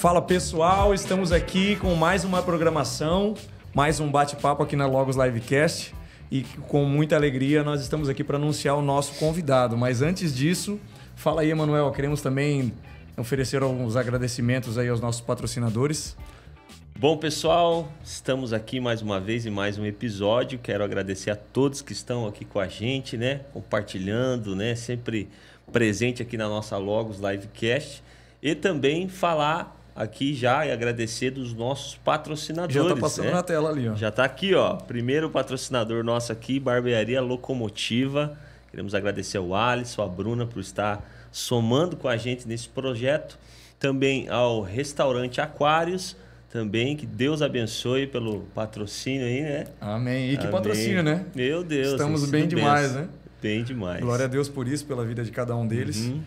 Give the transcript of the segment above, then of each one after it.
Fala pessoal, estamos aqui com mais uma programação, mais um bate-papo aqui na Logos Livecast e com muita alegria nós estamos aqui para anunciar o nosso convidado. Mas antes disso, fala aí, Emanuel, queremos também oferecer alguns agradecimentos aí aos nossos patrocinadores. Bom, pessoal, estamos aqui mais uma vez em mais um episódio. Quero agradecer a todos que estão aqui com a gente, né? Compartilhando, né? Sempre presente aqui na nossa Logos Livecast. E também falar aqui já e agradecer dos nossos patrocinadores. Já está passando, né, na tela ali, ó. Já está aqui, ó. Primeiro patrocinador nosso aqui, Barbearia Locomotiva. Queremos agradecer ao Alisson, a Bruna por estar somando com a gente nesse projeto. Também ao Restaurante Aquários. Também, que Deus abençoe pelo patrocínio aí, né? Amém. E que Amém. patrocínio, né? Meu Deus. Estamos bem demais, né? Bem demais. Glória a Deus por isso, pela vida de cada um deles. Uhum.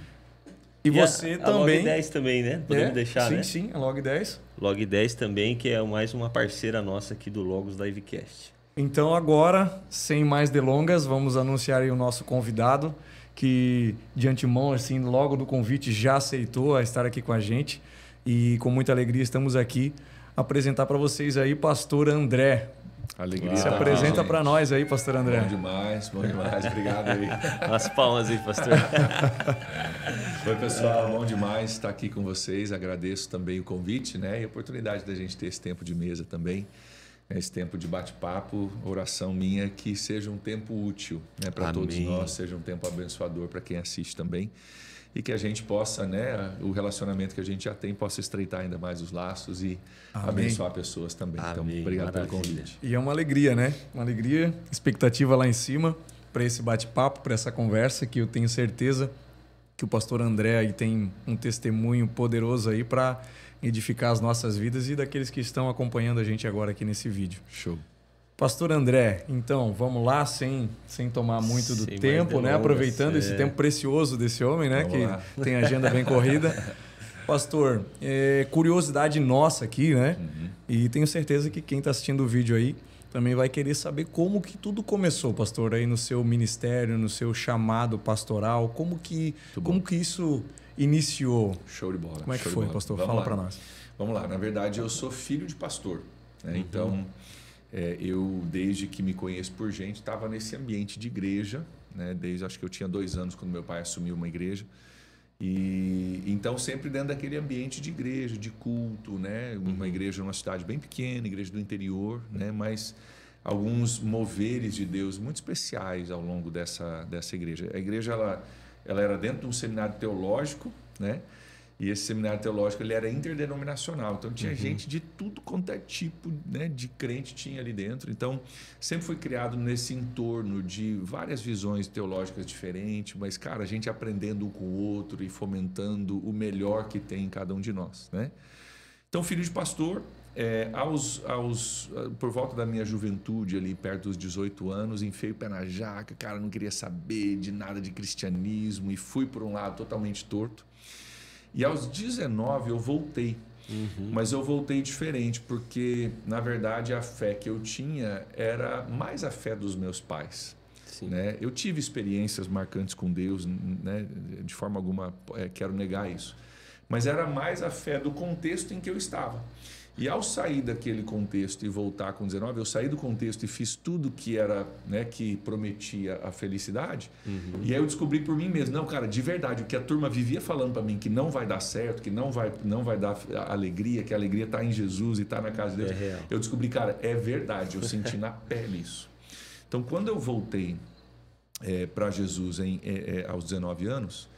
E você a também... Log 10 também, né? Podemos deixar, sim, né? Sim, a Log 10. Log 10 também, que é mais uma parceira nossa aqui do Logos Livecast. Então agora, sem mais delongas, vamos anunciar aí o nosso convidado, que de antemão, assim, logo do convite já aceitou a estar aqui com a gente. E com muita alegria estamos aqui apresentar para vocês aí Pastor André. Alegria. Se apresenta para nós aí, Pastor André. Bom demais. Obrigado aí. As palmas aí, pastor. Oi, pessoal. Bom demais estar aqui com vocês. Agradeço também o convite, né? E a oportunidade da gente ter esse tempo de mesa também. Esse tempo de bate-papo. Oração minha é que seja um tempo útil, né, para todos nós. Seja um tempo abençoador para quem assiste também. E que a gente possa, né, o relacionamento que a gente já tem, possa estreitar ainda mais os laços e abençoar pessoas também. Amém. Então, obrigado pelo convite. E é uma alegria, né? Uma alegria, expectativa lá em cima para esse bate-papo, para essa conversa, que eu tenho certeza que o pastor André aí tem um testemunho poderoso aí para edificar as nossas vidas e daqueles que estão acompanhando a gente agora aqui nesse vídeo. Show. Pastor André, então, vamos lá, sem tomar muito do tempo, né? Aproveitando esse tempo precioso desse homem, né? Que tem agenda bem corrida. Pastor, curiosidade nossa aqui, né? Uhum. E tenho certeza que quem está assistindo o vídeo aí também vai querer saber como que tudo começou, pastor, aí no seu ministério, no seu chamado pastoral. Como que isso iniciou? Show de bola. Como é que foi, pastor? Fala para nós. Vamos lá. Na verdade, eu sou filho de pastor, né? Uhum. Então... eu, desde que me conheço por gente, estava nesse ambiente de igreja, né? Desde acho que eu tinha 2 anos quando meu pai assumiu uma igreja. E então sempre dentro daquele ambiente de igreja, de culto, né? Uma igreja numa cidade bem pequena, igreja do interior, né? Mas alguns moveres de Deus muito especiais ao longo dessa igreja. A igreja ela era dentro de um seminário teológico, né? E esse seminário teológico ele era interdenominacional, então tinha gente de tudo quanto é tipo, né, de crente tinha ali dentro. Então sempre foi criado nesse entorno de várias visões teológicas diferentes, mas cara, a gente aprendendo um com o outro e fomentando o melhor que tem em cada um de nós, né? Então filho de pastor, por volta da minha juventude ali perto dos 18 anos, enfiei o pé na jaca, cara, não queria saber de nada de cristianismo e fui por um lado totalmente torto. E aos 19 eu voltei, mas eu voltei diferente, porque na verdade a fé que eu tinha era mais a fé dos meus pais. Né? Eu tive experiências marcantes com Deus, né? De forma alguma quero negar isso, mas era mais a fé do contexto em que eu estava. E ao sair daquele contexto e voltar com 19, eu saí do contexto e fiz tudo que era, né, que prometia a felicidade. E aí eu descobri por mim mesmo, não, cara, de verdade, o que a turma vivia falando para mim que não vai dar certo, que não vai dar alegria, que a alegria está em Jesus e está na casa de Deus. Eu descobri, cara, é verdade, eu senti na pele isso. Então, quando eu voltei para Jesus aos 19 anos,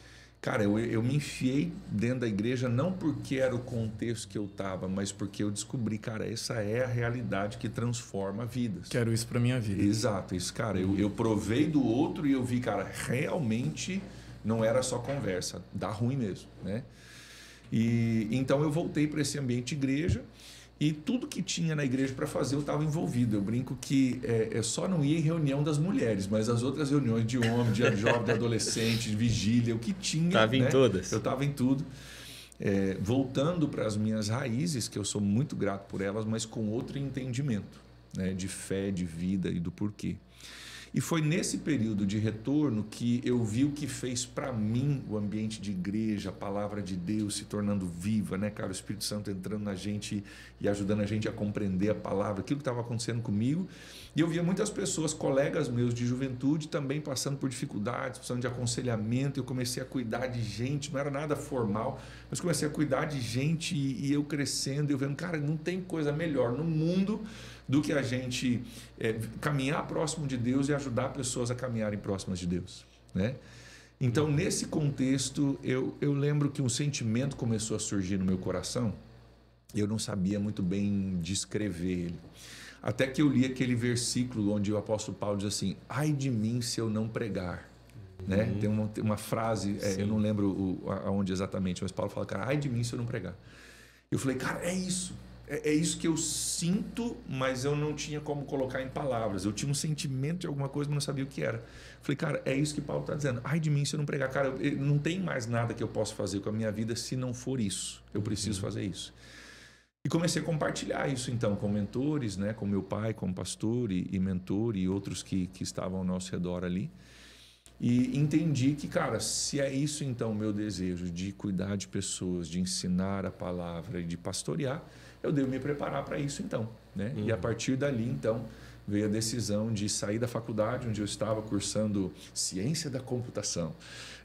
cara, eu me enfiei dentro da igreja não porque era o contexto que eu estava, mas porque eu descobri, cara, essa é a realidade que transforma vidas. Quero isso para minha vida. Exato, isso, cara. Eu provei do outro e eu vi, cara, realmente não era só conversa, dá ruim mesmo, né? E então eu voltei para esse ambiente de igreja e tudo que tinha na igreja para fazer eu estava envolvido. Eu brinco que eu só não ia em reunião das mulheres, mas as outras reuniões de homem, de jovem, de adolescente, de vigília, o que tinha. Estava em todas. Eu estava em tudo. Voltando para as minhas raízes, que eu sou muito grato por elas, mas com outro entendimento, né, de fé, de vida e do porquê. E foi nesse período de retorno que eu vi o que fez para mim o ambiente de igreja, a palavra de Deus se tornando viva, né, cara? O Espírito Santo entrando na gente e ajudando a gente a compreender a palavra, aquilo que estava acontecendo comigo. E eu via muitas pessoas, colegas meus de juventude, também passando por dificuldades, precisando de aconselhamento. Eu comecei a cuidar de gente, não era nada formal, mas comecei a cuidar de gente e eu crescendo, eu vendo, cara, não tem coisa melhor no mundo do que a gente caminhar próximo de Deus e ajudar pessoas a caminharem próximas de Deus, né? Então, nesse contexto, eu lembro que um sentimento começou a surgir no meu coração. Eu não sabia muito bem descrever ele. Até que eu li aquele versículo onde o apóstolo Paulo diz assim: ai de mim se eu não pregar. Né? Tem uma frase, eu não lembro aonde exatamente, mas Paulo fala, cara, ai de mim se eu não pregar. Eu falei, cara, é isso. É isso que eu sinto, mas eu não tinha como colocar em palavras. Eu tinha um sentimento de alguma coisa, mas não sabia o que era. Falei, cara, é isso que Paulo está dizendo. Ai de mim se eu não pregar. Cara, não tem mais nada que eu possa fazer com a minha vida se não for isso. Eu preciso fazer isso. E comecei a compartilhar isso, então, com mentores, né? Com meu pai, como pastor e mentor e outros que estavam ao nosso redor ali. E entendi que, cara, se é isso, então, o meu desejo de cuidar de pessoas, de ensinar a palavra e de pastorear, eu devo me preparar para isso, então, né? E a partir dali, então, veio a decisão de sair da faculdade, onde eu estava cursando ciência da computação,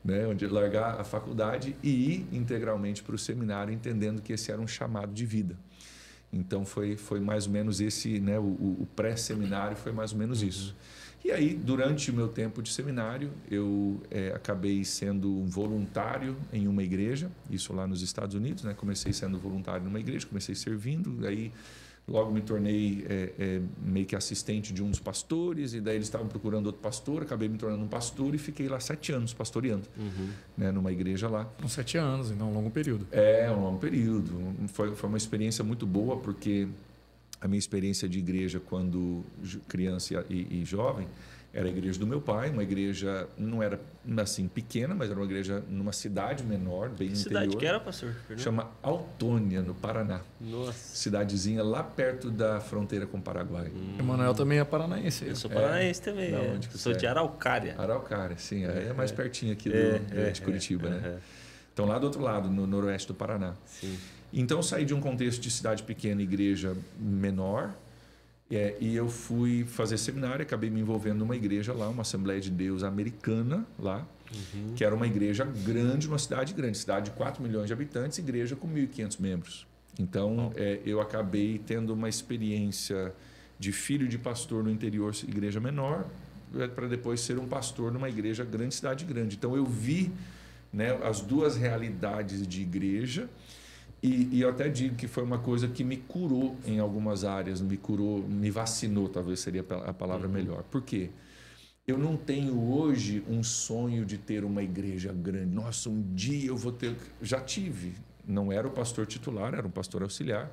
né? Onde largar a faculdade e ir integralmente para o seminário, entendendo que esse era um chamado de vida. Então, foi mais ou menos esse, né? O pré-seminário foi mais ou menos isso. E aí, durante o meu tempo de seminário, eu acabei sendo um voluntário em uma igreja, isso lá nos Estados Unidos, né? Comecei sendo voluntário numa igreja, comecei servindo, aí logo me tornei meio que assistente de um dos pastores, e daí eles estavam procurando outro pastor, acabei me tornando um pastor e fiquei lá 7 anos pastoreando, né? Numa igreja lá. Com 7 anos, então um longo período. Um longo período. Foi uma experiência muito boa, porque a minha experiência de igreja quando criança e jovem era a igreja do meu pai, uma igreja não era assim pequena, mas era uma igreja numa cidade menor, bem interior. Que cidade que era, pastor? Chama Autônia, no Paraná. Nossa. Cidadezinha lá perto da fronteira com o Paraguai. Emanuel também é paranaense. Eu sou paranaense também. Sou de Araucária. Araucária, sim. É mais pertinho aqui de Curitiba, né? Então, lá do outro lado, no noroeste do Paraná. Sim. Então, eu saí de um contexto de cidade pequena, igreja menor, e eu fui fazer seminário, acabei me envolvendo numa igreja lá, uma Assembleia de Deus americana lá, que era uma igreja grande, uma cidade grande, cidade de 4 milhões de habitantes, igreja com 1.500 membros. Então, eu acabei tendo uma experiência de filho de pastor no interior, igreja menor, para depois ser um pastor numa igreja grande, cidade grande. Então, eu vi, né, as duas realidades de igreja. E eu até digo que foi uma coisa que me curou em algumas áreas, me vacinou, talvez seria a palavra melhor. Por quê? Eu não tenho hoje um sonho de ter uma igreja grande. Nossa, um dia eu vou ter... Já tive. Não era o pastor titular, era um pastor auxiliar.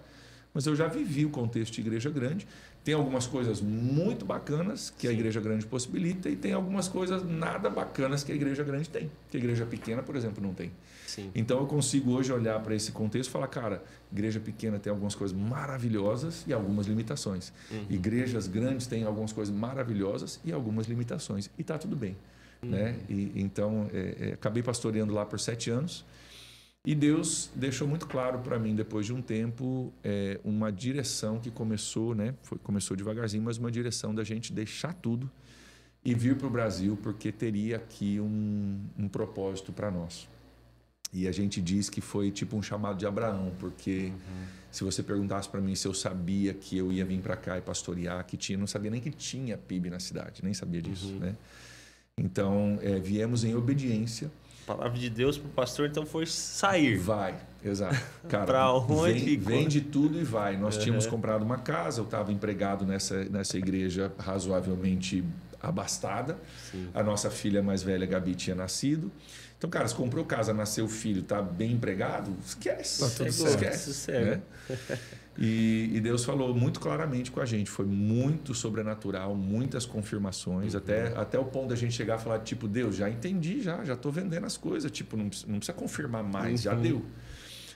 Mas eu já vivi o contexto de igreja grande. Tem algumas coisas muito bacanas que a igreja grande possibilita e tem algumas coisas nada bacanas que a igreja grande tem. Que a igreja pequena, por exemplo, não tem. Sim. Então eu consigo hoje olhar para esse contexto e falar, cara, igreja pequena tem algumas coisas maravilhosas e algumas limitações. Igrejas grandes têm algumas coisas maravilhosas e algumas limitações. E está tudo bem. Né? Então, acabei pastoreando lá por 7 anos. E Deus deixou muito claro para mim, depois de um tempo, uma direção que começou, né? Começou devagarzinho, mas uma direção da gente deixar tudo e vir para o Brasil, porque teria aqui um propósito para nós. E a gente diz que foi tipo um chamado de Abraão, porque se você perguntasse para mim se eu sabia que eu ia vir para cá e pastorear, não sabia nem que tinha PIB na cidade, nem sabia disso, né? Então, viemos em obediência. A palavra de Deus para o pastor, então, foi sair. Vai, exato. Cara, para onde? Vende tudo e vai. Nós tínhamos comprado uma casa, eu estava empregado nessa igreja razoavelmente abastada. Sim. A nossa filha mais velha, Gabi, tinha nascido. Então, cara, se comprou casa, nasceu filho, está bem empregado, esquece. Tá tudo esquece. Né? E Deus falou muito claramente com a gente. Foi muito sobrenatural, muitas confirmações, até o ponto da gente chegar a falar, tipo, Deus, já entendi, já estou vendendo as coisas, tipo, não precisa confirmar mais, já deu.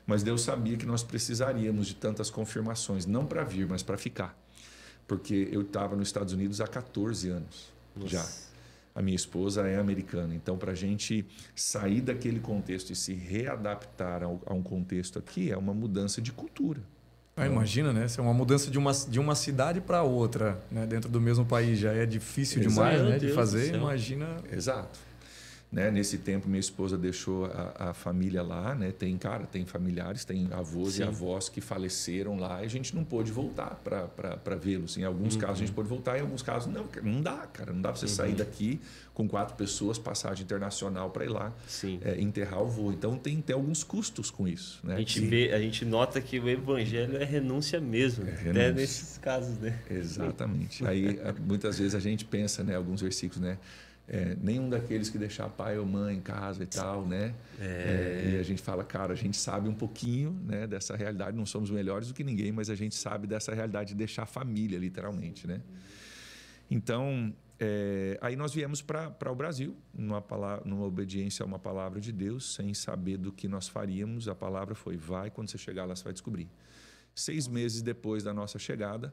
Mas Deus sabia que nós precisaríamos de tantas confirmações, não para vir, mas para ficar. Porque eu estava nos Estados Unidos há 14 anos. Nossa. Já. A minha esposa é americana, então para a gente sair daquele contexto e se readaptar a um contexto aqui é uma mudança de cultura. Imagina, né? Se é uma mudança de uma cidade para outra, né? Dentro do mesmo país já é difícil demais, né? De fazer, imagina. Exato. Né? Nesse tempo, minha esposa deixou a família lá, né? Tem familiares, tem avós e avós que faleceram lá e a gente não pôde voltar para vê-los. Em alguns casos a gente pôde voltar, em alguns casos não dá, cara. Não dá para você sair daqui com 4 pessoas, passagem internacional para ir lá enterrar o vô. Então tem alguns custos com isso. Né? A gente nota que o evangelho é renúncia mesmo, até nesses casos, né? Exatamente. Aí muitas vezes a gente pensa, né? Alguns versículos, né? Nenhum daqueles que deixar pai ou mãe em casa e tal, né? E a gente fala, cara, a gente sabe um pouquinho, né, dessa realidade, não somos melhores do que ninguém, mas a gente sabe dessa realidade de deixar a família, literalmente, né? Então, aí nós viemos para o Brasil, numa obediência a uma palavra de Deus, sem saber do que nós faríamos. A palavra foi, vai, quando você chegar lá você vai descobrir. 6 meses depois da nossa chegada,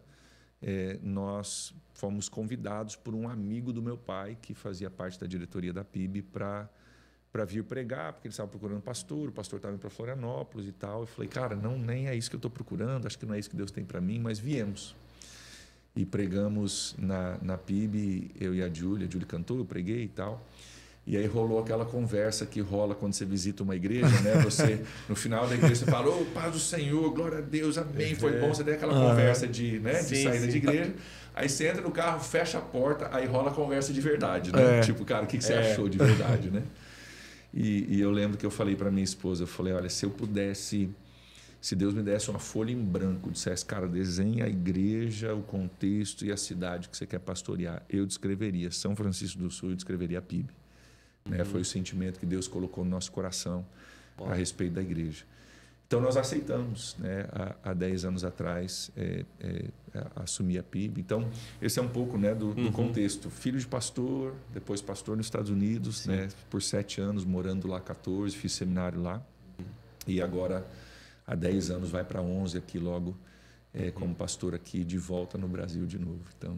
nós fomos convidados por um amigo do meu pai, que fazia parte da diretoria da PIB, para vir pregar, porque ele estava procurando pastor, o pastor estava indo para Florianópolis e tal. Eu falei, cara, nem é isso que eu estou procurando, acho que não é isso que Deus tem para mim, mas viemos. E pregamos na PIB, eu e a Júlia cantou, eu preguei e tal. E aí rolou aquela conversa que rola quando você visita uma igreja, né? Você, no final da igreja, você fala, ô, paz do Senhor, glória a Deus, amém, foi bom. Você tem aquela conversa de saída de igreja. Aí você entra no carro, fecha a porta, aí rola a conversa de verdade, né? Tipo, cara, o que você achou de verdade, né? E eu lembro que eu falei para minha esposa, eu falei, olha, se Deus me desse uma folha em branco, dissesse, cara, desenha a igreja, o contexto e a cidade que você quer pastorear, eu descreveria São Francisco do Sul, eu descreveria a PIB. Né? Foi o sentimento que Deus colocou no nosso coração a respeito da igreja. Então nós aceitamos, né? Há 10 anos atrás assumir a PIB. Então esse é um pouco, né, do contexto. Filho de pastor, depois pastor nos Estados Unidos, né, por 7 anos, morando lá 14, fiz seminário lá. E agora há 10 anos vai para 11 aqui logo como pastor aqui de volta no Brasil de novo. Então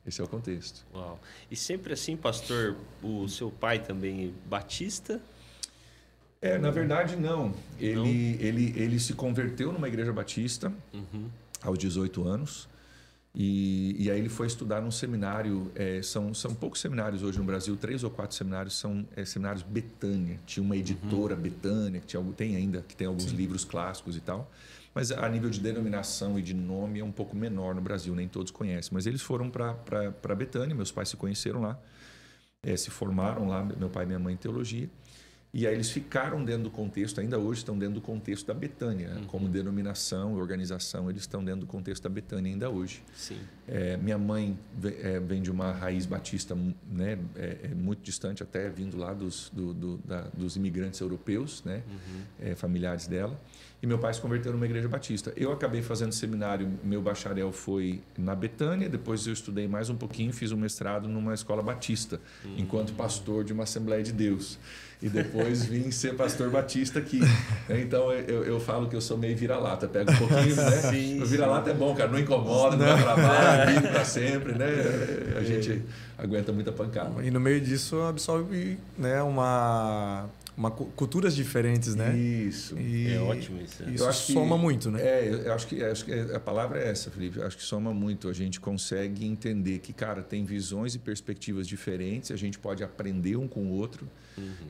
esse é o contexto. Uau. E sempre assim, pastor, o seu pai também é batista? Na verdade, não. Ele se converteu numa igreja batista aos 18 anos. E aí ele foi estudar num seminário. São poucos seminários hoje no Brasil, 3 ou 4 seminários, são seminários Betânia. Tinha uma editora Betânia, que tem alguns livros clássicos e tal. Mas a nível de denominação e de nome é um pouco menor no Brasil, nem todos conhecem. Mas eles foram para Betânia, meus pais se conheceram lá, se formaram lá, meu pai e minha mãe em teologia. E aí eles ficaram dentro do contexto, ainda hoje estão dentro do contexto da Betânia. Como denominação e organização, eles estão dentro do contexto da Betânia ainda hoje. Sim. Minha mãe vem de uma raiz batista, né, muito distante, até vindo lá dos imigrantes europeus, né, familiares dela. E meu pai se converteu numa igreja batista. Eu acabei fazendo seminário, meu bacharel foi na Betânia, depois eu estudei mais um pouquinho, fiz um mestrado numa escola batista, enquanto pastor de uma Assembleia de Deus. E depois vim ser pastor batista aqui. Então eu falo que eu sou meio vira-lata, pego um pouquinho, né? Sim, o vira-lata é bom, cara, não incomoda, não vai trabalho, vive para sempre, né? A gente aguenta muita pancada. E no meio disso absorve, né, culturas diferentes, né? Isso. É ótimo isso. Isso eu acho que soma muito, né? Eu acho que a palavra é essa, Felipe. Eu acho que soma muito. A gente consegue entender que, cara, tem visões e perspectivas diferentes. A gente pode aprender um com o outro.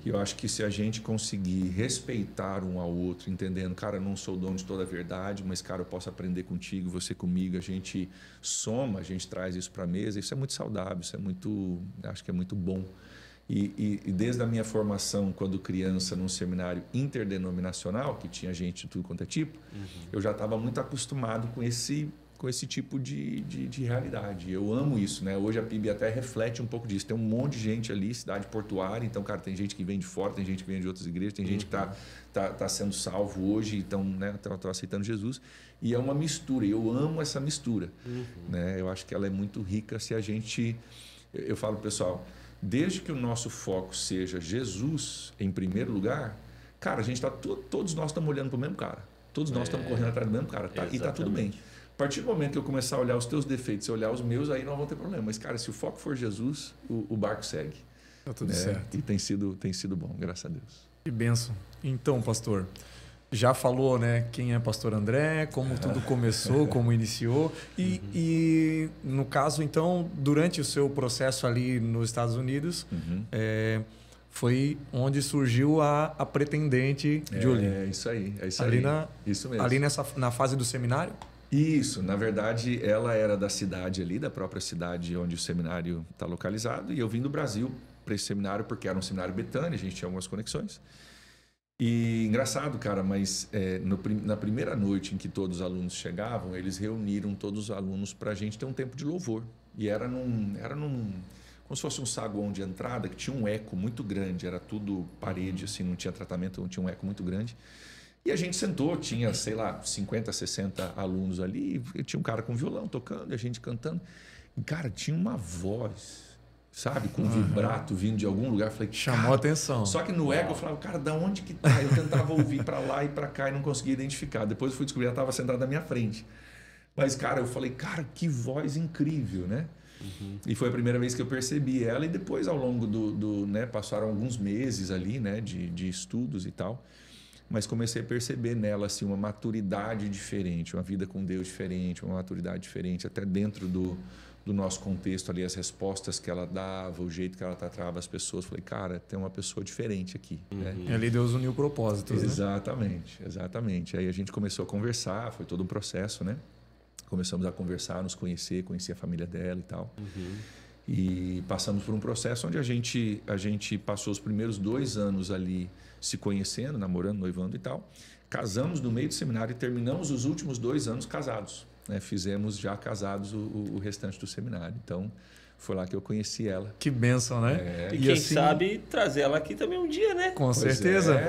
E eu acho que se a gente conseguir respeitar um ao outro, entendendo, cara, eu não sou dono de toda a verdade, mas, cara, eu posso aprender contigo, você comigo. A gente soma, a gente traz isso para a mesa. Isso é muito saudável. Isso é muito, acho que é muito bom. E desde a minha formação, quando criança, num seminário interdenominacional, que tinha gente de tudo quanto é tipo, eu já estava muito acostumado com esse tipo de realidade. Eu amo isso, né? Hoje a PIB até reflete um pouco disso. Tem um monte de gente ali, cidade portuária, então, cara, tem gente que vem de fora, tem gente que vem de outras igrejas, tem gente que tá sendo salvo hoje, então, né, tá aceitando Jesus. E é uma mistura, e eu amo essa mistura. Né? Eu acho que ela é muito rica se a gente... Eu falo, pessoal... Desde que o nosso foco seja Jesus em primeiro lugar, cara, a gente todos nós estamos olhando para o mesmo cara. Todos nós estamos correndo atrás do mesmo cara. E está tudo bem. partir do momento que eu começar a olhar os teus defeitos e olhar os meus, aí não vão ter problema. Mas, cara, se o foco for Jesus, o barco segue. Tá tudo certo. E tem sido bom, graças a Deus. Que bênção. Então, pastor, já falou, né, quem é pastor André, como tudo começou, como iniciou. E no caso, então, durante o seu processo ali nos Estados Unidos, foi onde surgiu a pretendente Julie. É isso aí. Ali isso mesmo. Ali na fase do seminário? Isso, na verdade, ela era da cidade ali, da própria cidade onde o seminário está localizado, e eu vim do Brasil para esse seminário porque era um seminário Betânia, a gente tinha algumas conexões. E engraçado, cara, mas na primeira noite em que todos os alunos chegavam, eles reuniram todos os alunos para a gente ter um tempo de louvor. E era como se fosse um saguão de entrada que tinha um eco muito grande, era tudo parede, assim, não tinha tratamento, não tinha um eco muito grande. E a gente sentou, tinha, sei lá, 50, 60 alunos ali, e tinha um cara com violão tocando, e a gente cantando. E, cara, tinha uma voz, sabe, com vibrato vindo de algum lugar. Eu falei, chamou a atenção. Só que no eco eu falava, cara, da onde que tá? Eu tentava ouvir para lá e para cá e não conseguia identificar. Depois eu fui descobrir, ela estava sentada na minha frente. Mas, cara, eu falei, cara, que voz incrível, né? E foi a primeira vez que eu percebi ela, e depois ao longo né, passaram alguns meses ali, né, de estudos e tal, mas comecei a perceber nela assim uma maturidade diferente, uma vida com Deus diferente, uma maturidade diferente, até dentro do nosso contexto ali, as respostas que ela dava, o jeito que ela tratava as pessoas. Falei, cara, tem uma pessoa diferente aqui. Né? E ali Deus uniu propósitos, exatamente, né? Exatamente. Aí a gente começou a conversar, foi todo um processo, né? Começamos a conversar, nos conhecer a família dela e tal. E passamos por um processo onde a gente passou os primeiros 2 anos ali se conhecendo, namorando, noivando e tal. Casamos no meio do seminário e terminamos os últimos 2 anos casados. Né? Fizemos já casados o restante do seminário. Então, foi lá que eu conheci ela. Que bênção, né? E quem sabe trazer ela aqui também um dia, né? Com certeza.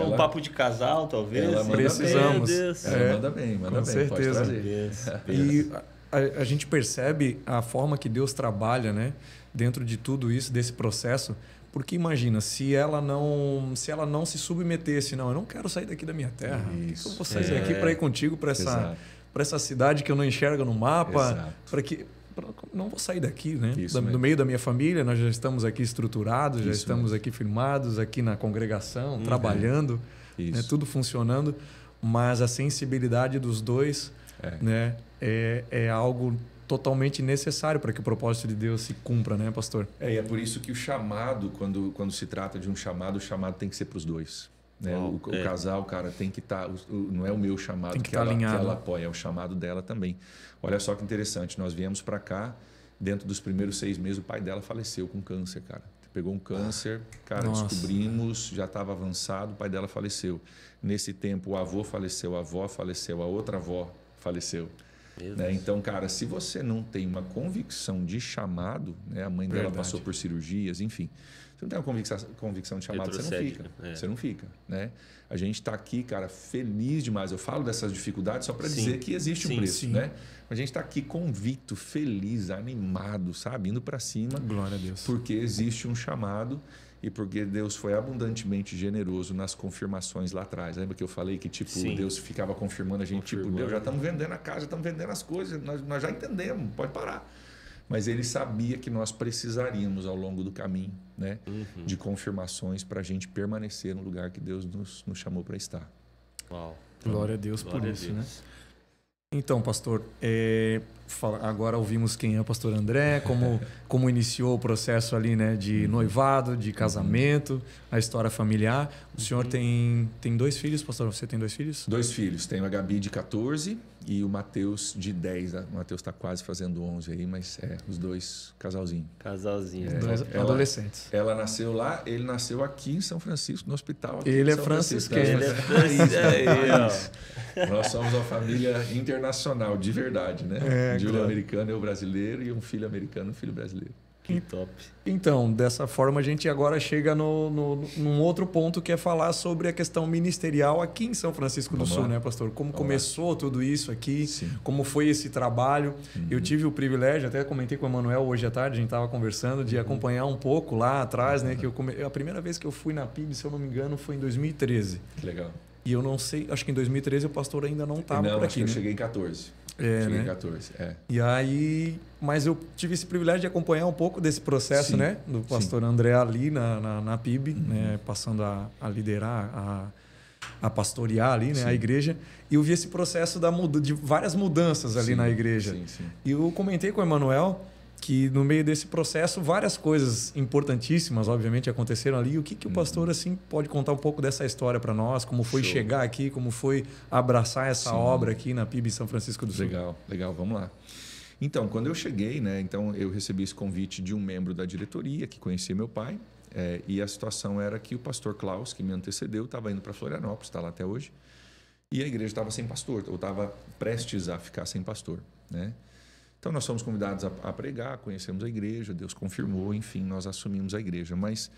Um papo de casal, talvez. Ela precisamos. Ela manda bem, com certeza. Pode trazer. E a gente percebe a forma que Deus trabalha, né? Dentro de tudo isso, desse processo. Porque imagina, se ela não se submetesse, não, eu não quero sair daqui da minha terra. Isso. Eu vou sair daqui para ir contigo para essa cidade que eu não enxergo no mapa, não vou sair daqui, né? Do meio da minha família, nós já estamos aqui estruturados, já estamos aqui firmados, aqui na congregação, trabalhando, né? Tudo funcionando, mas a sensibilidade dos dois, né? É algo totalmente necessário para que o propósito de Deus se cumpra, né, pastor? E é por isso que o chamado, quando se trata de um chamado, o chamado tem que ser para os dois. Né? O casal, cara, tem que estar... não é o meu chamado que ela apoia, é o chamado dela também. Olha só que interessante, nós viemos para cá, dentro dos primeiros 6 meses, o pai dela faleceu com câncer, cara. Pegou um câncer, cara, descobrimos, já estava avançado, o pai dela faleceu. Nesse tempo, o avô faleceu, a avó faleceu, a outra avó faleceu. Né? Então, cara, se você não tem uma convicção de chamado, né? A mãe dela passou por cirurgias, enfim... Você não tem uma convicção de chamado, você não fica. Você não fica, né? A gente está aqui, cara, feliz demais. Eu falo dessas dificuldades só para dizer que existe um preço, né? A gente está aqui convicto, feliz, animado, sabe? Indo para cima. Glória a Deus. Porque existe um chamado e porque Deus foi abundantemente generoso nas confirmações lá atrás. Lembra que eu falei que, tipo, Deus ficava confirmando a gente, tipo, Deus, já estamos vendendo a casa, já estamos vendendo as coisas, nós já entendemos, pode parar. Mas ele sabia que nós precisaríamos ao longo do caminho, né, de confirmações para a gente permanecer no lugar que Deus nos chamou para estar. Uau. Glória a Deus por isso, né? Então, pastor, agora ouvimos quem é o pastor André, como iniciou o processo ali, né, de noivado, de casamento, a história familiar. O senhor tem 2 filhos, pastor? Você tem 2 filhos? 2 filhos. Tenho a Gabi de 14 e o Matheus de 10. O Matheus está quase fazendo 11 aí, mas os 2 casalzinho. Casalzinho. 2 adolescentes. Ela nasceu lá, ele nasceu aqui em São Francisco, no hospital. Ele é francisquense. Nós somos uma família internacional, de verdade, né? Júlio americano, eu brasileiro, e um filho americano, um filho brasileiro. Que top. Então, dessa forma, a gente agora chega num outro ponto, que é falar sobre a questão ministerial aqui em São Francisco do Sul, né, pastor? Como começou tudo isso aqui, como foi esse trabalho. Eu tive o privilégio, até comentei com o Emanuel hoje à tarde, a gente estava conversando, de acompanhar um pouco lá atrás, né? Que a primeira vez que eu fui na PIB, se eu não me engano, foi em 2013. Que legal. E eu não sei, acho que em 2013 o pastor ainda não estava por aqui. Acho que eu cheguei em 14. Cheguei né? 14, E aí, mas eu tive esse privilégio de acompanhar um pouco desse processo, né? Do pastor André ali na PIB, né? Passando a liderar, a pastorear ali, né? A igreja. E eu vi esse processo de várias mudanças ali na igreja. E eu comentei com o Emanuel que no meio desse processo várias coisas importantíssimas, obviamente, aconteceram ali. O que o pastor assim pode contar um pouco dessa história para nós? Como foi chegar aqui? Como foi abraçar essa obra aqui na PIB São Francisco do Sul? Legal, vamos lá. Então, quando eu cheguei, né? Então eu recebi esse convite de um membro da diretoria que conhecia meu pai. E a situação era que o pastor Klaus, que me antecedeu, estava indo para Florianópolis, está lá até hoje. E a igreja estava sem pastor, ou estava prestes a ficar sem pastor, né? Então, nós fomos convidados a pregar, conhecemos a igreja, Deus confirmou, enfim, nós assumimos a igreja. Mas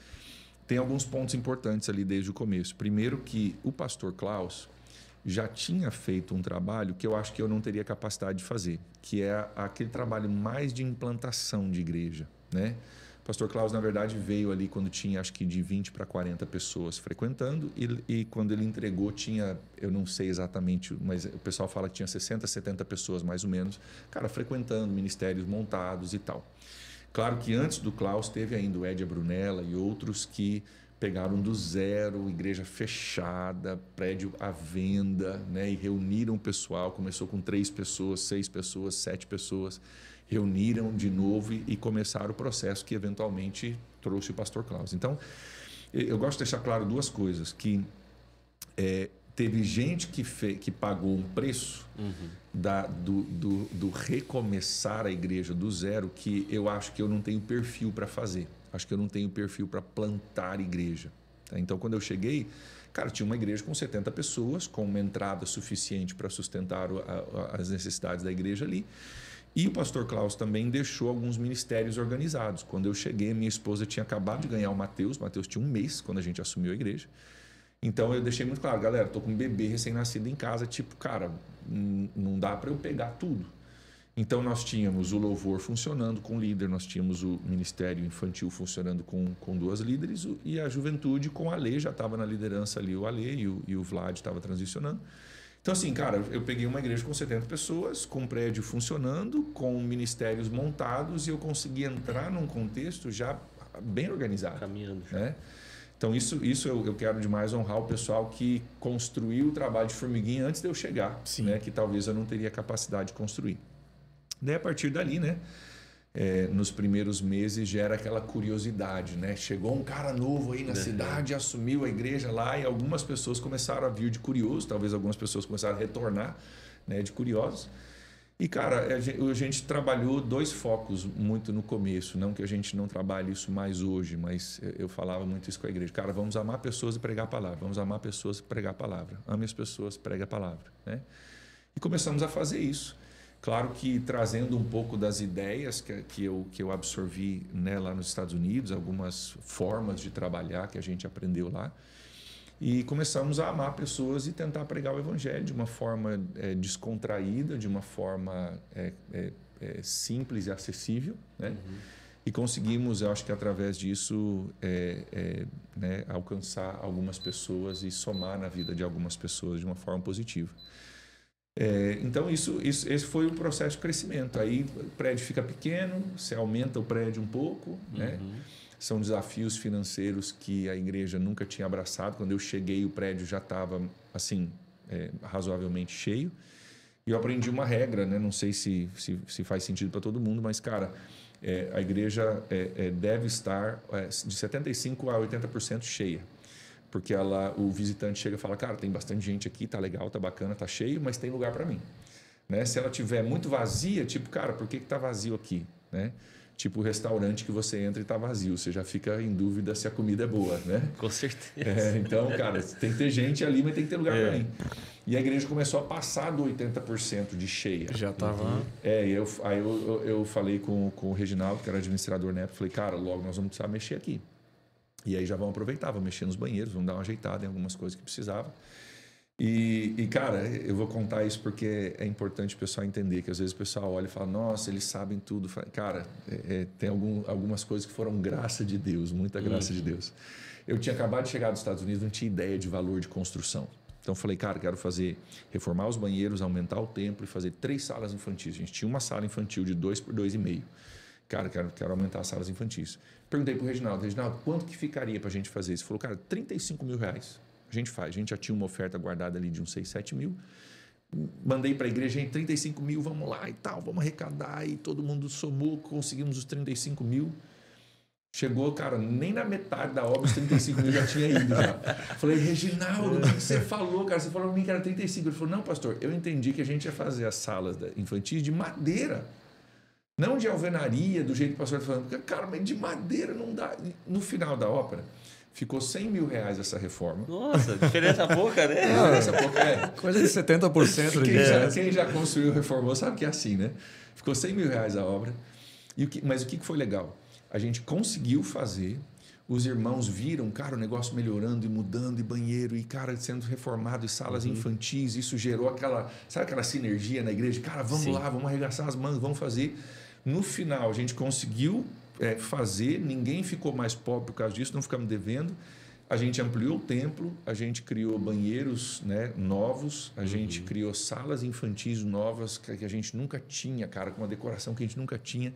tem alguns pontos importantes ali desde o começo. Primeiro que o pastor Klaus já tinha feito um trabalho que eu acho que eu não teria capacidade de fazer, que é aquele trabalho mais de implantação de igreja, né? O pastor Klaus, na verdade, veio ali quando tinha, acho que de 20 para 40 pessoas frequentando e quando ele entregou tinha, eu não sei exatamente, mas o pessoal fala que tinha 60, 70 pessoas mais ou menos, cara, frequentando, ministérios montados e tal. Claro que antes do Klaus teve ainda o Edia Brunella e outros que pegaram do zero, igreja fechada, prédio à venda, né? E reuniram o pessoal, começou com 3 pessoas, 6 pessoas, 7 pessoas, reuniram de novo e começaram o processo que eventualmente trouxe o pastor Klaus. Então, eu gosto de deixar claro 2 coisas, que teve gente que pagou um preço do recomeçar a igreja do zero, que eu acho que eu não tenho perfil para fazer. Acho que eu não tenho perfil para plantar igreja. Tá? Então, quando eu cheguei, cara, tinha uma igreja com 70 pessoas, com uma entrada suficiente para sustentar as necessidades da igreja ali. E o pastor Klaus também deixou alguns ministérios organizados. Quando eu cheguei, minha esposa tinha acabado de ganhar o Mateus. Mateus tinha 1 mês quando a gente assumiu a igreja. Então, eu deixei muito claro, galera, estou com um bebê recém-nascido em casa. Tipo, cara, não dá para eu pegar tudo. Então, nós tínhamos o louvor funcionando com líder, nós tínhamos o ministério infantil funcionando com 2 líderes e a juventude com a Lê, já estava na liderança ali o Alê e o Vlad estava transicionando. Então, assim, cara, eu peguei uma igreja com 70 pessoas, com um prédio funcionando, com ministérios montados e eu consegui entrar num contexto já bem organizado. Caminhando. Né? Então, isso eu quero demais honrar o pessoal que construiu o trabalho de formiguinha antes de eu chegar, né? Que talvez eu não teria capacidade de construir. Daí, a partir dali, né? Nos primeiros meses gera aquela curiosidade, né? Chegou um cara novo aí na cidade, assumiu a igreja lá e algumas pessoas começaram a vir de curioso, talvez algumas pessoas começaram a retornar, né, de curiosos. E, cara, a gente trabalhou 2 focos muito no começo, não que a gente não trabalhe isso mais hoje, mas eu falava muito isso com a igreja. Cara, vamos amar pessoas e pregar a palavra, vamos amar pessoas e pregar a palavra. Ame as pessoas, prega a palavra, né? E começamos a fazer isso. Claro que trazendo um pouco das ideias que eu absorvi, né, lá nos Estados Unidos, algumas formas de trabalhar que a gente aprendeu lá. E começamos a amar pessoas e tentar pregar o evangelho de uma forma descontraída, de uma forma simples e acessível, né? E conseguimos, eu acho que através disso, né, alcançar algumas pessoas e somar na vida de algumas pessoas de uma forma positiva. Então, esse foi o processo de crescimento. Aí o prédio fica pequeno, você aumenta o prédio um pouco, né? São desafios financeiros que a igreja nunca tinha abraçado. Quando eu cheguei, o prédio já estava assim, razoavelmente cheio. E eu aprendi uma regra, né? Não sei se faz sentido para todo mundo, mas, cara, a igreja deve estar de 75% a 80% cheia. Porque o visitante chega e fala, cara, tem bastante gente aqui, tá legal, tá bacana, tá cheio, mas tem lugar para mim. Né? Se ela tiver muito vazia, tipo, cara, por que tá vazio aqui? Né? Tipo o restaurante que você entra e tá vazio, você já fica em dúvida se a comida é boa, né? Com certeza. Então, cara, tem que ter gente ali, mas tem que ter lugar para mim. E a igreja começou a passar do 80% de cheia. Já estava... Aí eu falei com o Reginaldo, que era administrador na época, falei, cara, logo nós vamos precisar mexer aqui. E aí já vamos aproveitar, vamos mexer nos banheiros, vamos dar uma ajeitada em algumas coisas que precisava. E cara, eu vou contar isso porque é importante o pessoal entender, que às vezes o pessoal olha e fala, nossa, eles sabem tudo. Cara, tem algumas coisas que foram graça de Deus, muita graça de Deus. Eu tinha acabado de chegar dos Estados Unidos, não tinha ideia de valor de construção. Então eu falei, cara, quero reformar os banheiros, aumentar o templo e fazer 3 salas infantis. A gente tinha uma sala infantil de 2 por 2,5. Cara, quero aumentar as salas infantis. Perguntei pro Reginaldo, quanto que ficaria pra gente fazer isso? Ele falou, cara, 35 mil reais. A gente faz. A gente já tinha uma oferta guardada ali de uns 6, 7 mil. Mandei para a igreja, gente, 35 mil, vamos lá e tal, vamos arrecadar. E todo mundo somou, conseguimos os 35 mil. Chegou, cara, nem na metade da obra os 35 mil já tinha ido. Já. Falei, Reginaldo, o que você falou, cara? Você falou para mim que era 35. Ele falou, não, pastor, eu entendi que a gente ia fazer as salas infantis de madeira. Não de alvenaria, do jeito que o pastor está falando. Cara, mas de madeira não dá. No final da ópera, ficou 100 mil reais essa reforma. Nossa, diferença pouca, né? Diferença pouca, Coisa de 70%. Quem já construiu e reformou sabe que é assim, né? Ficou 100 mil reais a obra. Mas o que foi legal? A gente conseguiu fazer, os irmãos viram, cara, o negócio melhorando e mudando, e banheiro, e cara, sendo reformado, e salas infantis, isso gerou aquela sinergia na igreja? Cara, vamos lá, vamos arregaçar as mangas, vamos fazer. No final, a gente conseguiu fazer, ninguém ficou mais pobre por causa disso, não ficamos devendo. A gente ampliou o templo, a gente criou banheiros, né, novos, a gente criou salas infantis novas que a gente nunca tinha, cara, com uma decoração que a gente nunca tinha.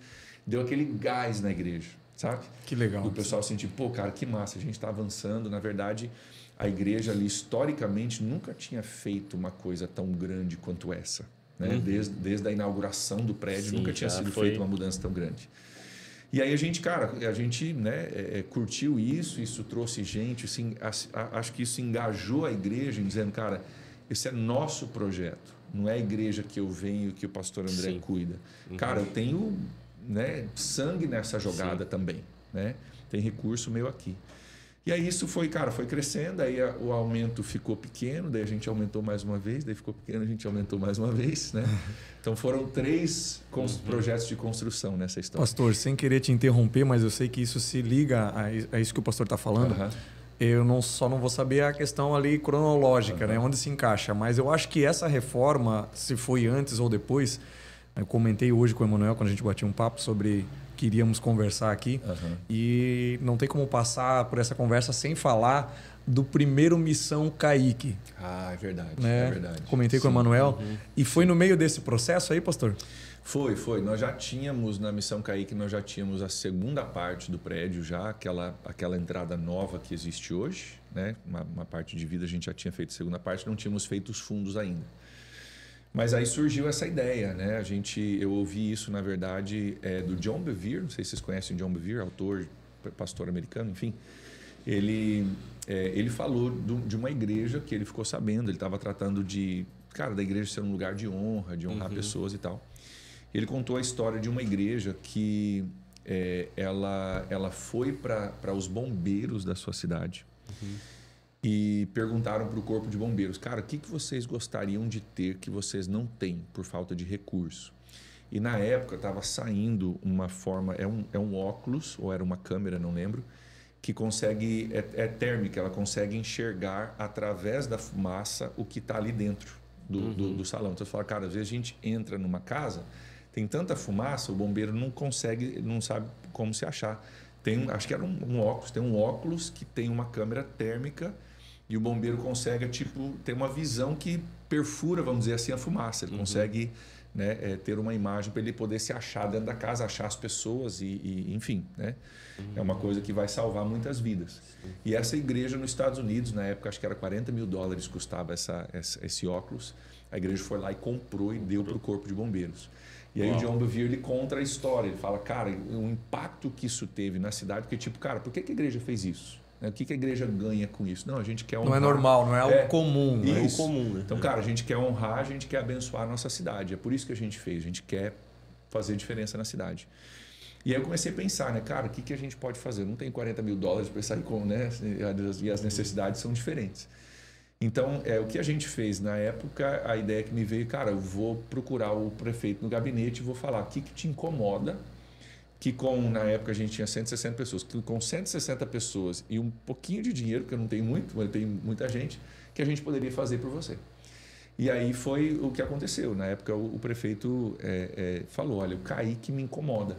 Deu aquele gás na igreja, sabe? Que legal. O pessoal sentiu, pô, cara, que massa, a gente está avançando. Na verdade, a igreja ali, historicamente, nunca tinha feito uma coisa tão grande quanto essa. Né? Desde a inauguração do prédio, nunca tinha sido feita uma mudança tão grande. E aí a gente, cara, né, curtiu isso trouxe gente, assim, acho que isso engajou a igreja em dizendo, cara, esse é nosso projeto, não é a igreja que eu venho, que o pastor André cuida. Cara, eu tenho, né, sangue nessa jogada também, né? Tem recurso meu aqui. E aí isso foi crescendo, aí o aumento ficou pequeno, daí a gente aumentou mais uma vez, daí ficou pequeno, a gente aumentou mais uma vez, né? Então foram 3 projetos de construção nessa história. Pastor, sem querer te interromper, mas eu sei que isso se liga a isso que o pastor está falando. Eu não vou saber a questão ali cronológica, né? Onde se encaixa, mas eu acho que essa reforma, se foi antes ou depois, eu comentei hoje com o Emanuel, quando a gente batia um papo sobre que iríamos conversar aqui, e não tem como passar por essa conversa sem falar do primeiro Missão Caique. Ah, é verdade, né? É verdade. Comentei com o Emanuel. E foi no meio desse processo aí, pastor? Foi. Nós já tínhamos, na Missão Caique, nós já tínhamos a segunda parte do prédio, já aquela entrada nova que existe hoje, né? Uma parte de vida a gente já tinha feito a segunda parte, não tínhamos feito os fundos ainda. Mas aí surgiu essa ideia, né? Eu ouvi isso, na verdade, do John Bevere, não sei se vocês conhecem o John Bevere, autor, pastor americano, enfim. Ele falou de uma igreja que ele ficou sabendo, ele estava tratando da igreja ser um lugar de honrar pessoas e tal. Ele contou a história de uma igreja que ela foi para os bombeiros da sua cidade. E perguntaram para o corpo de bombeiros, cara, o que vocês gostariam de ter que vocês não têm por falta de recurso? E na época estava saindo uma forma, é um óculos, ou era uma câmera, não lembro, que consegue, é térmica, ela consegue enxergar através da fumaça o que está ali dentro do salão. Então você fala, cara, às vezes a gente entra numa casa, tem tanta fumaça, o bombeiro não sabe como se achar. Acho que era um óculos, tem um óculos que tem uma câmera térmica e o bombeiro consegue, ter uma visão que perfura, vamos dizer assim, a fumaça. Ele consegue, né, ter uma imagem para ele poder se achar dentro da casa, achar as pessoas enfim, né? É uma coisa que vai salvar muitas vidas. E essa igreja nos Estados Unidos, na época, acho que era $40 mil custava esse óculos. A igreja foi lá e comprou e deu para o corpo de bombeiros. E aí o John Bevere, ele conta a história, ele fala, cara, o impacto que isso teve na cidade, porque cara, por que a igreja fez isso? O que a igreja ganha com isso? Não, a gente quer honrar. Não é normal, não é algo comum. Não é algo comum, né? Então, cara, a gente quer honrar, a gente quer abençoar a nossa cidade. É por isso que a gente fez, a gente quer fazer diferença na cidade. E aí eu comecei a pensar, né, cara, o que a gente pode fazer? Não tem $40 mil para sair com, né? E as necessidades são diferentes. Então, o que a gente fez na época, a ideia que me veio, cara, eu vou procurar o prefeito no gabinete e vou falar o que te incomoda, que na época a gente tinha 160 pessoas, que com 160 pessoas e um pouquinho de dinheiro, porque eu não tenho muito, mas eu tenho muita gente, que a gente poderia fazer por você. E aí foi o que aconteceu. Na época o prefeito falou, olha, o Caique me incomoda.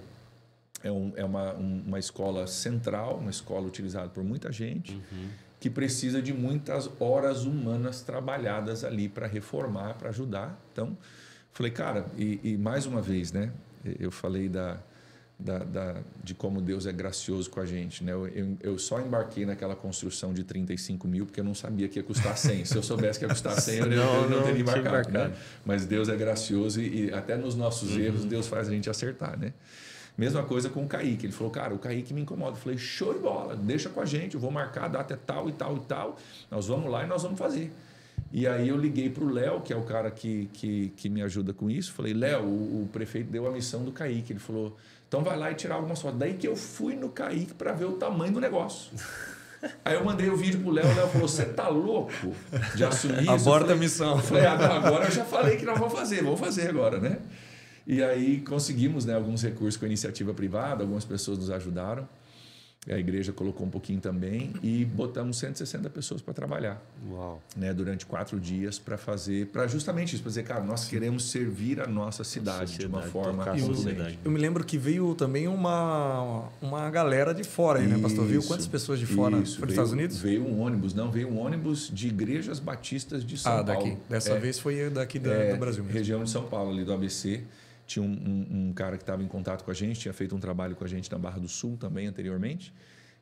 É uma escola central, uma escola utilizada por muita gente. que precisa de muitas horas humanas trabalhadas ali para reformar, para ajudar. Então, falei, cara, e mais uma vez, né? Eu falei de como Deus é gracioso com a gente, né? Eu só embarquei naquela construção de 35 mil porque eu não sabia que ia custar 100. Se eu soubesse que ia custar 100, eu não teria embarcado. Né? Mas Deus é gracioso e até nos nossos erros Deus faz a gente acertar, né? Mesma coisa com o Kaique. Ele falou, cara, o Kaique me incomoda. Eu falei, show de bola, deixa com a gente, eu vou marcar a data tal e tal e tal. Nós vamos lá e nós vamos fazer. E aí eu liguei para o Léo, que é o cara que me ajuda com isso. Falei, Léo, o prefeito deu a missão do Kaique. Ele falou, então vai lá e tirar algumas fotos. Daí que eu fui no Kaique para ver o tamanho do negócio. Aí eu mandei o vídeo pro Léo, o Léo falou, você tá louco de assumir isso? Aborta a missão. Eu falei, agora eu já falei que nós vamos fazer agora, né? E aí conseguimos, né, alguns recursos com a iniciativa privada, algumas pessoas nos ajudaram. A igreja colocou um pouquinho também e botamos 160 pessoas para trabalhar. Uau. Né, durante 4 dias para justamente isso, para dizer, cara, nós queremos servir a nossa cidade de uma forma sociedade. Eu me lembro que veio também uma galera de fora aí, né, pastor? Viu quantas pessoas de fora? Foi dos Estados Unidos? Veio um ônibus de igrejas batistas de São Paulo. Daqui. Dessa vez foi daqui do Brasil mesmo. Região de São Paulo, ali do ABC. Tinha um cara que estava em contato com a gente, tinha feito um trabalho com a gente na Barra do Sul também anteriormente.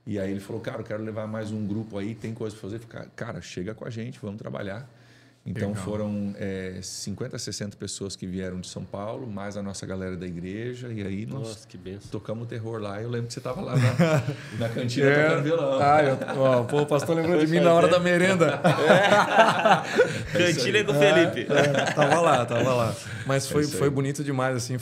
E aí ele falou, cara, eu quero levar mais um grupo aí, tem coisa para fazer. Cara, chega com a gente, vamos trabalhar. Então foram 50, 60 pessoas que vieram de São Paulo, mais a nossa galera da igreja. E aí nós tocamos o terror lá. Eu lembro que você estava lá na cantina tocando violão. O pastor lembrou de mim na hora da merenda. Cantina do Felipe. Tava lá. Mas foi bonito demais, assim,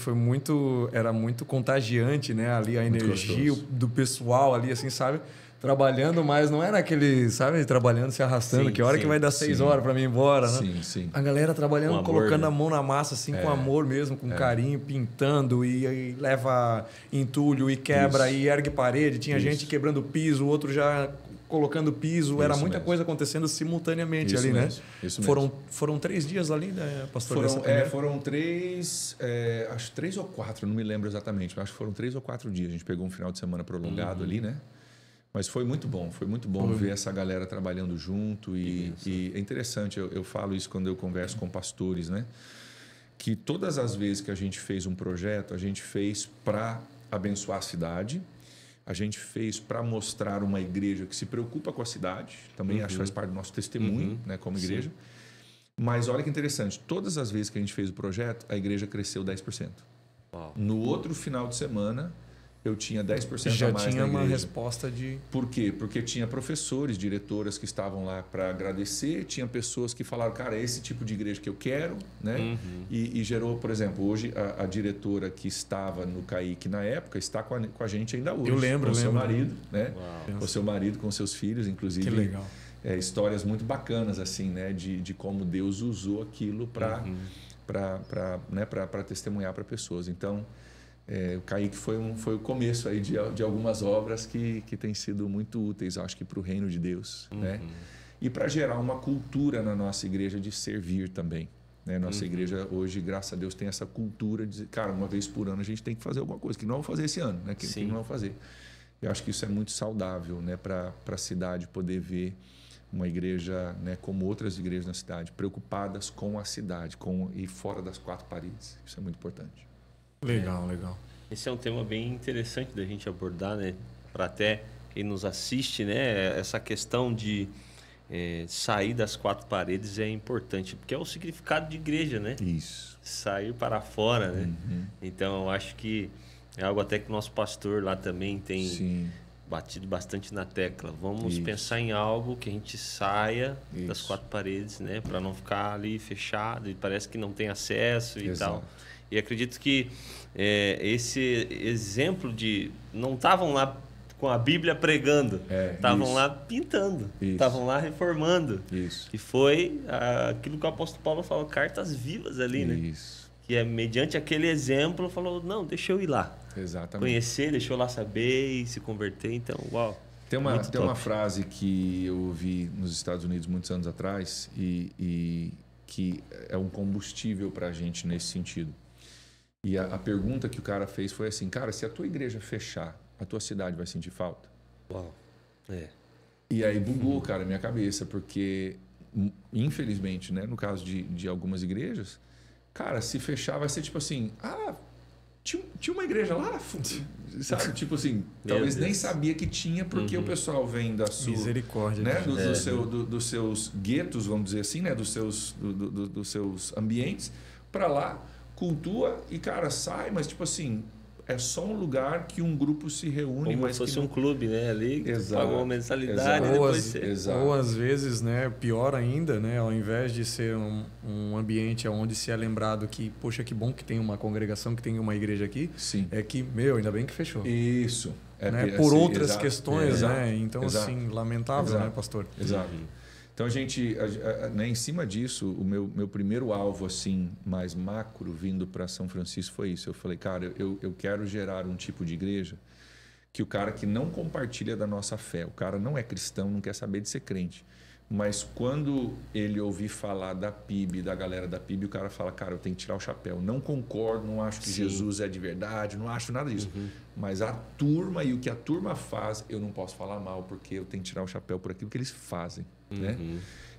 era muito contagiante, né? Ali a energia do pessoal ali, assim, sabe? Trabalhando, mas não era aquele, sabe, trabalhando, se arrastando, que hora que vai dar 6 horas para mim ir embora, né? Sim. A galera trabalhando, com colocando amor, a mão na massa, assim, com amor mesmo, com carinho, pintando, e leva entulho, e quebra, e ergue parede. Tinha gente quebrando piso, o outro já colocando piso. Era muita coisa acontecendo simultaneamente ali, né? Foram 3 dias ali, né, pastor? Foram 3, acho 3 ou 4, não me lembro exatamente, mas acho que foram 3 ou 4 dias. A gente pegou um final de semana prolongado ali, né? Mas foi muito bom ver essa galera trabalhando junto e é interessante, eu falo isso quando eu converso com pastores, né? Que todas as vezes que a gente fez um projeto, a gente fez para abençoar a cidade, a gente fez para mostrar uma igreja que se preocupa com a cidade, também acho que faz parte do nosso testemunho, né, como igreja. Mas olha que interessante, todas as vezes que a gente fez o projeto, a igreja cresceu 10%. Uau. No outro final de semana, eu tinha 10% já a mais tinha na igreja. Uma resposta de... Por quê? Porque tinha professores, diretoras que estavam lá para agradecer, tinha pessoas que falaram, cara, é esse tipo de igreja que eu quero, né? E gerou, por exemplo, hoje a diretora que estava no Kaique na época está com a gente ainda hoje. Eu lembro, com o seu marido, né? Uau. Com o seu marido, com seus filhos, inclusive. Que legal. Histórias muito bacanas, assim, né? De como Deus usou aquilo para testemunhar para pessoas. Então, o Kaique foi o começo aí de algumas obras que têm sido muito úteis, acho que para o reino de Deus, né? E para gerar uma cultura na nossa igreja de servir também, né? Nossa igreja hoje, graças a Deus, tem essa cultura de, cara, uma vez por ano a gente tem que fazer alguma coisa, que não vamos fazer esse ano, né? Que não vamos fazer. Eu acho que isso é muito saudável, né? Para a cidade poder ver uma igreja, né, como outras igrejas na cidade, preocupadas com a cidade, e fora das 4 paredes. Isso é muito importante. Legal. Esse é um tema bem interessante da gente abordar, né? Para até quem nos assiste, né? Essa questão de sair das 4 paredes é importante, porque é o significado de igreja, né? Isso. Sair para fora, né? Então, eu acho que é algo até que o nosso pastor lá também tem batido bastante na tecla. Vamos pensar em algo que a gente saia das 4 paredes, né? Para não ficar ali fechado e parece que não tem acesso e tal. E acredito que esse exemplo de... Não estavam lá com a Bíblia pregando, estavam lá pintando, estavam lá reformando. Isso. E foi aquilo que o apóstolo Paulo falou, cartas vivas ali, né? Isso. Que é mediante aquele exemplo, falou, não, deixa eu ir lá. Exatamente. Conhecer, deixa eu lá saber e se converter. Então, uau. Tem uma frase que eu ouvi nos Estados Unidos muitos anos atrás e que é um combustível para a gente nesse sentido. E a pergunta que o cara fez foi assim, cara, se a tua igreja fechar, a tua cidade vai sentir falta? Uau. E aí bugou, cara, minha cabeça, porque, infelizmente, né, no caso de algumas igrejas, cara, se fechar vai ser tipo assim, tinha uma igreja lá, sabe? Tipo assim, talvez nem sabia que tinha, porque o pessoal vem da sua... Misericórdia. Né? Dos seus guetos, vamos dizer assim, né? Dos seus ambientes, para lá, cultua e, cara, sai, mas tipo assim... É só um lugar que um grupo se reúne. Como mas se fosse que não... um clube, né? Ali, Exato. pagou uma mensalidade. Depois ou às vezes, né, pior ainda, né, ao invés de ser um ambiente onde se é lembrado que, poxa, que bom que tem uma congregação, que tem uma igreja aqui, sim, é que, ainda bem que fechou. Isso. Né? Por assim, outras exato, questões, exato, né? Então, exato, assim, lamentável, exato, né, pastor? Exato. Então, a gente, né, em cima disso, o meu primeiro alvo, assim, mais macro, vindo para São Francisco foi isso. Eu falei, cara, eu quero gerar um tipo de igreja que o cara que não compartilha da nossa fé, o cara não é cristão, não quer saber de ser crente, mas quando ele ouvir falar da PIB, da galera da PIB, o cara fala, cara, eu tenho que tirar o chapéu. Não concordo, não acho que Jesus é de verdade, não acho nada disso. Mas a turma e o que a turma faz, eu não posso falar mal, porque eu tenho que tirar o chapéu por aquilo que eles fazem. Né?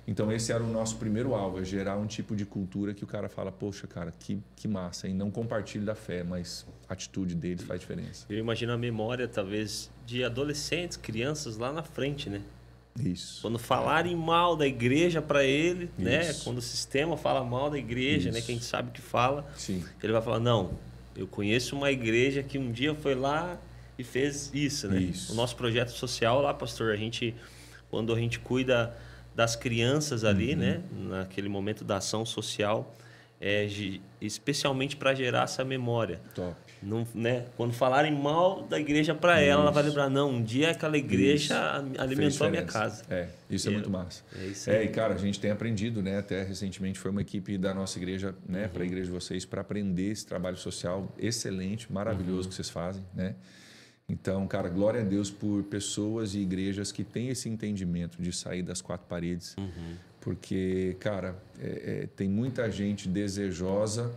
Então, esse era o nosso primeiro alvo, é gerar um tipo de cultura que o cara fala, poxa, cara, que massa. E não compartilhe da fé, mas a atitude deles faz diferença. Eu imagino a memória, talvez, de adolescentes, crianças lá na frente, né? Isso. Quando falarem mal da igreja para ele, né? Quando o sistema fala mal da igreja, né? Que a gente sabe que fala, sim, ele vai falar, não, eu conheço uma igreja que um dia foi lá e fez isso, né? Isso. O nosso projeto social lá, pastor, quando a gente cuida das crianças ali, né? Naquele momento da ação social, especialmente para gerar essa memória. Top. Não, né? Quando falarem mal da igreja para ela vai lembrar, não, um dia aquela igreja alimentou a minha casa. Isso é muito massa. E cara, a gente tem aprendido, né? Até recentemente foi uma equipe da nossa igreja, né? Para a igreja de vocês, para aprender esse trabalho social excelente, maravilhoso que vocês fazem, né? Então, cara, glória a Deus por pessoas e igrejas que têm esse entendimento de sair das quatro paredes, porque, cara, tem muita gente desejosa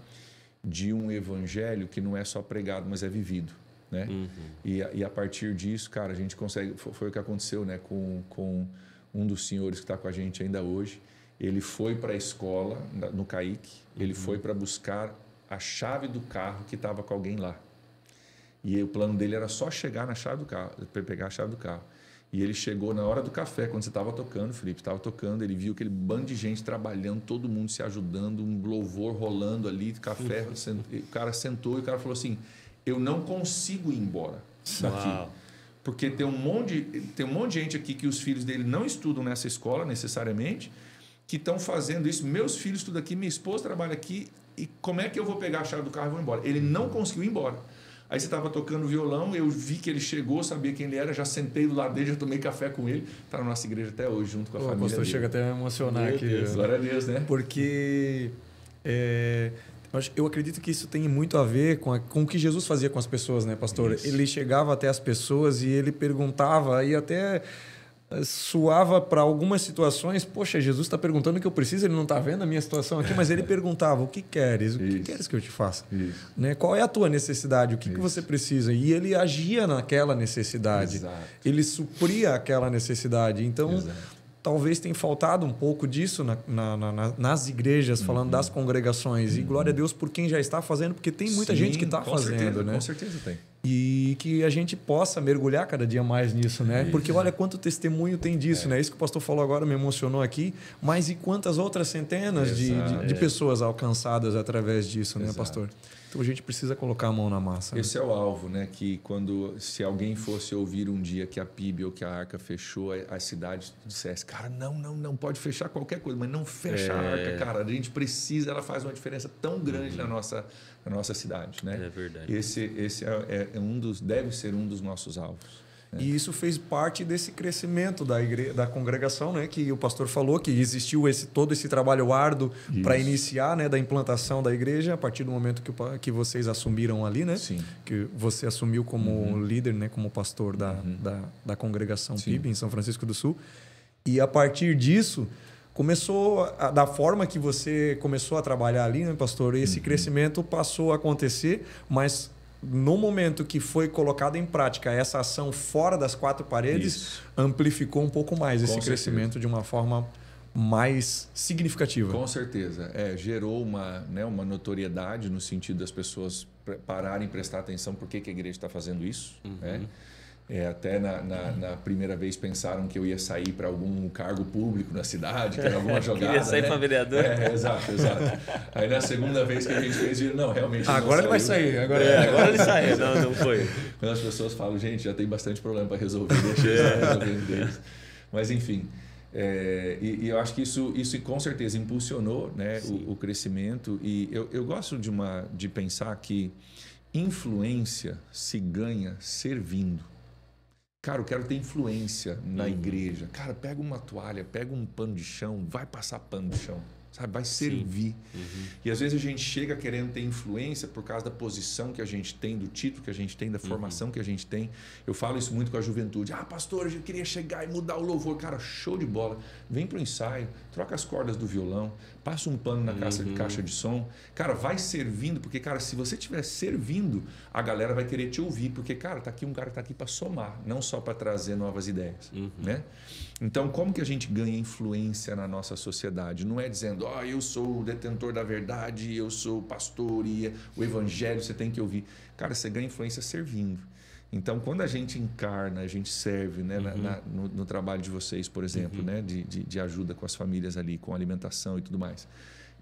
de um evangelho que não é só pregado, mas é vivido, né? E a partir disso, cara, a gente consegue... Foi o que aconteceu, né? Com um dos senhores que está com a gente ainda hoje. Ele foi para a escola, no CAIC, ele foi para buscar a chave do carro que estava com alguém lá. E o plano dele era só chegar na chave do carro, para pegar a chave do carro. E ele chegou na hora do café, quando você estava tocando, Felipe, estava tocando, ele viu aquele bando de gente trabalhando, todo mundo se ajudando, um louvor rolando ali, café, o cara sentou e o cara falou assim, eu não consigo ir embora daqui. Uau. Porque tem um monte de gente aqui que os filhos dele não estudam nessa escola necessariamente, que estão fazendo isso, meus filhos estudam aqui, minha esposa trabalha aqui, e como é que eu vou pegar a chave do carro e vou embora? Ele não conseguiu ir embora. Aí você estava tocando violão, eu vi que ele chegou, sabia quem ele era, já sentei do lado dele, já tomei café com ele. Está na nossa igreja até hoje, junto com a família dele. O pastor chega até a emocionar aqui. Deus, glória a Deus, né? Porque eu acredito que isso tem muito a ver com o que Jesus fazia com as pessoas, né, pastor? Isso. Ele chegava até as pessoas e ele perguntava, e até suava para algumas situações, poxa, Jesus está perguntando o que eu preciso, ele não está vendo a minha situação aqui, mas ele perguntava, o que queres? O que queres que eu te faça? Né? Qual é a tua necessidade? O que você precisa? E ele agia naquela necessidade. Exato. Ele supria aquela necessidade. Então, talvez tenha faltado um pouco disso nas igrejas, falando das congregações. E glória a Deus por quem já está fazendo, porque tem muita gente que está fazendo. Certeza, né? Com certeza tem. E que a gente possa mergulhar cada dia mais nisso, né? Porque olha quanto testemunho tem disso, né? Isso que o pastor falou agora me emocionou aqui, mas e quantas outras centenas de pessoas alcançadas através disso, né, pastor? Então a gente precisa colocar a mão na massa. Esse é o alvo, né? Que se alguém fosse ouvir um dia que a PIB ou que a Arca fechou, a cidade dissesse, cara, não pode fechar qualquer coisa, mas não fecha a Arca, cara. A gente precisa, ela faz uma diferença tão grande na nossa cidade, né? É verdade. Esse deve ser um dos nossos alvos. E isso fez parte desse crescimento da congregação, né? Que o pastor falou que existiu todo esse trabalho árduo para iniciar, né? Da implantação da igreja a partir do momento que vocês assumiram ali, né? Sim. Que você assumiu como líder, né? Como pastor da congregação PIB em São Francisco do Sul. E a partir disso começou da forma que você começou a trabalhar ali, né, pastor? Esse crescimento passou a acontecer, mas no momento que foi colocada em prática essa ação fora das quatro paredes, amplificou um pouco mais esse crescimento de uma forma mais significativa. Com certeza. Gerou uma notoriedade no sentido das pessoas pararem e prestar atenção por que a igreja está fazendo isso. Né? Até na primeira vez pensaram que eu ia sair para algum cargo público na cidade, que era alguma jogada. Queria sair para vereador. Exato. Aí na segunda vez que a gente fez, viram, não, realmente agora ele vai sair. Agora ele saiu, não foi. Quando as pessoas falam, gente, já tem bastante problema para resolver, deixa eles resolverem deles. Mas enfim, e eu acho que isso com certeza impulsionou, né, o crescimento. E eu gosto de pensar que influência se ganha servindo. Cara, eu quero ter influência na igreja. Cara, pega uma toalha, pega um pano de chão, vai passar pano de chão. Sabe? Vai servir. E às vezes a gente chega querendo ter influência por causa da posição que a gente tem, do título que a gente tem, da formação que a gente tem. Eu falo isso muito com a juventude. Pastor, eu queria chegar e mudar o louvor. Cara, show de bola. Vem pro ensaio, troca as cordas do violão, passa um pano na caixa de som. Cara, vai servindo, porque, cara, se você estiver servindo, a galera vai querer te ouvir, porque, cara, tá aqui um cara que tá aqui para somar, não só para trazer novas ideias, né? Então, como que a gente ganha influência na nossa sociedade? Não é dizendo, eu sou o detentor da verdade, eu sou o pastor e o evangelho você tem que ouvir. Cara, você ganha influência servindo. Então, quando a gente encarna, a gente serve, né, no trabalho de vocês, por exemplo, né, de ajuda com as famílias ali, com alimentação e tudo mais.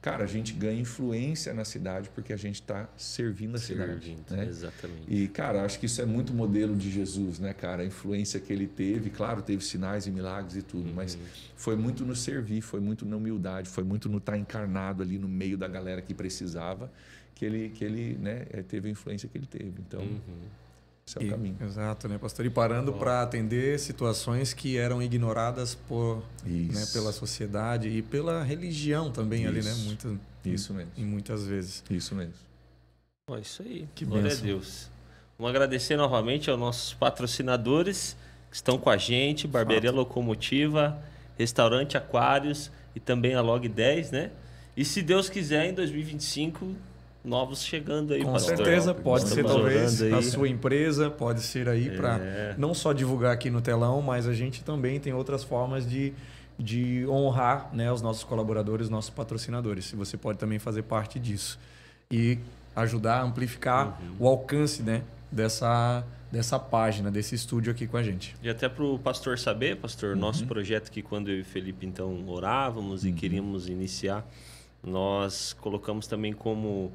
Cara, a gente ganha influência na cidade porque a gente está servindo a cidade. Né? Exatamente. E, cara, acho que isso é muito modelo de Jesus, né, cara? A influência que ele teve, claro, teve sinais e milagres e tudo, mas foi muito no servir, foi muito na humildade, foi muito no estar encarnado ali no meio da galera que precisava, que ele né, teve a influência que ele teve. Então, esse é o caminho. Exato, né, pastor? E parando para atender situações que eram ignoradas né, pela sociedade e pela religião também ali, né? Isso mesmo. E muitas vezes. Isso mesmo. Isso aí. Que glória bênção. a Deus. Vamos agradecer novamente aos nossos patrocinadores que estão com a gente, Barbearia Locomotiva, Restaurante Aquários e também a Log 10, né? E se Deus quiser, em 2025... novos chegando aí, com certeza, pode ser talvez a sua empresa, pode ser aí para não só divulgar aqui no telão, mas a gente também tem outras formas de honrar, né, os nossos colaboradores, os nossos patrocinadores. Se você pode também fazer parte disso e ajudar a amplificar o alcance, né, dessa página, desse estúdio aqui com a gente. E até para o pastor saber, pastor, nosso projeto que quando eu e o Felipe então orávamos e queríamos iniciar, nós colocamos também como,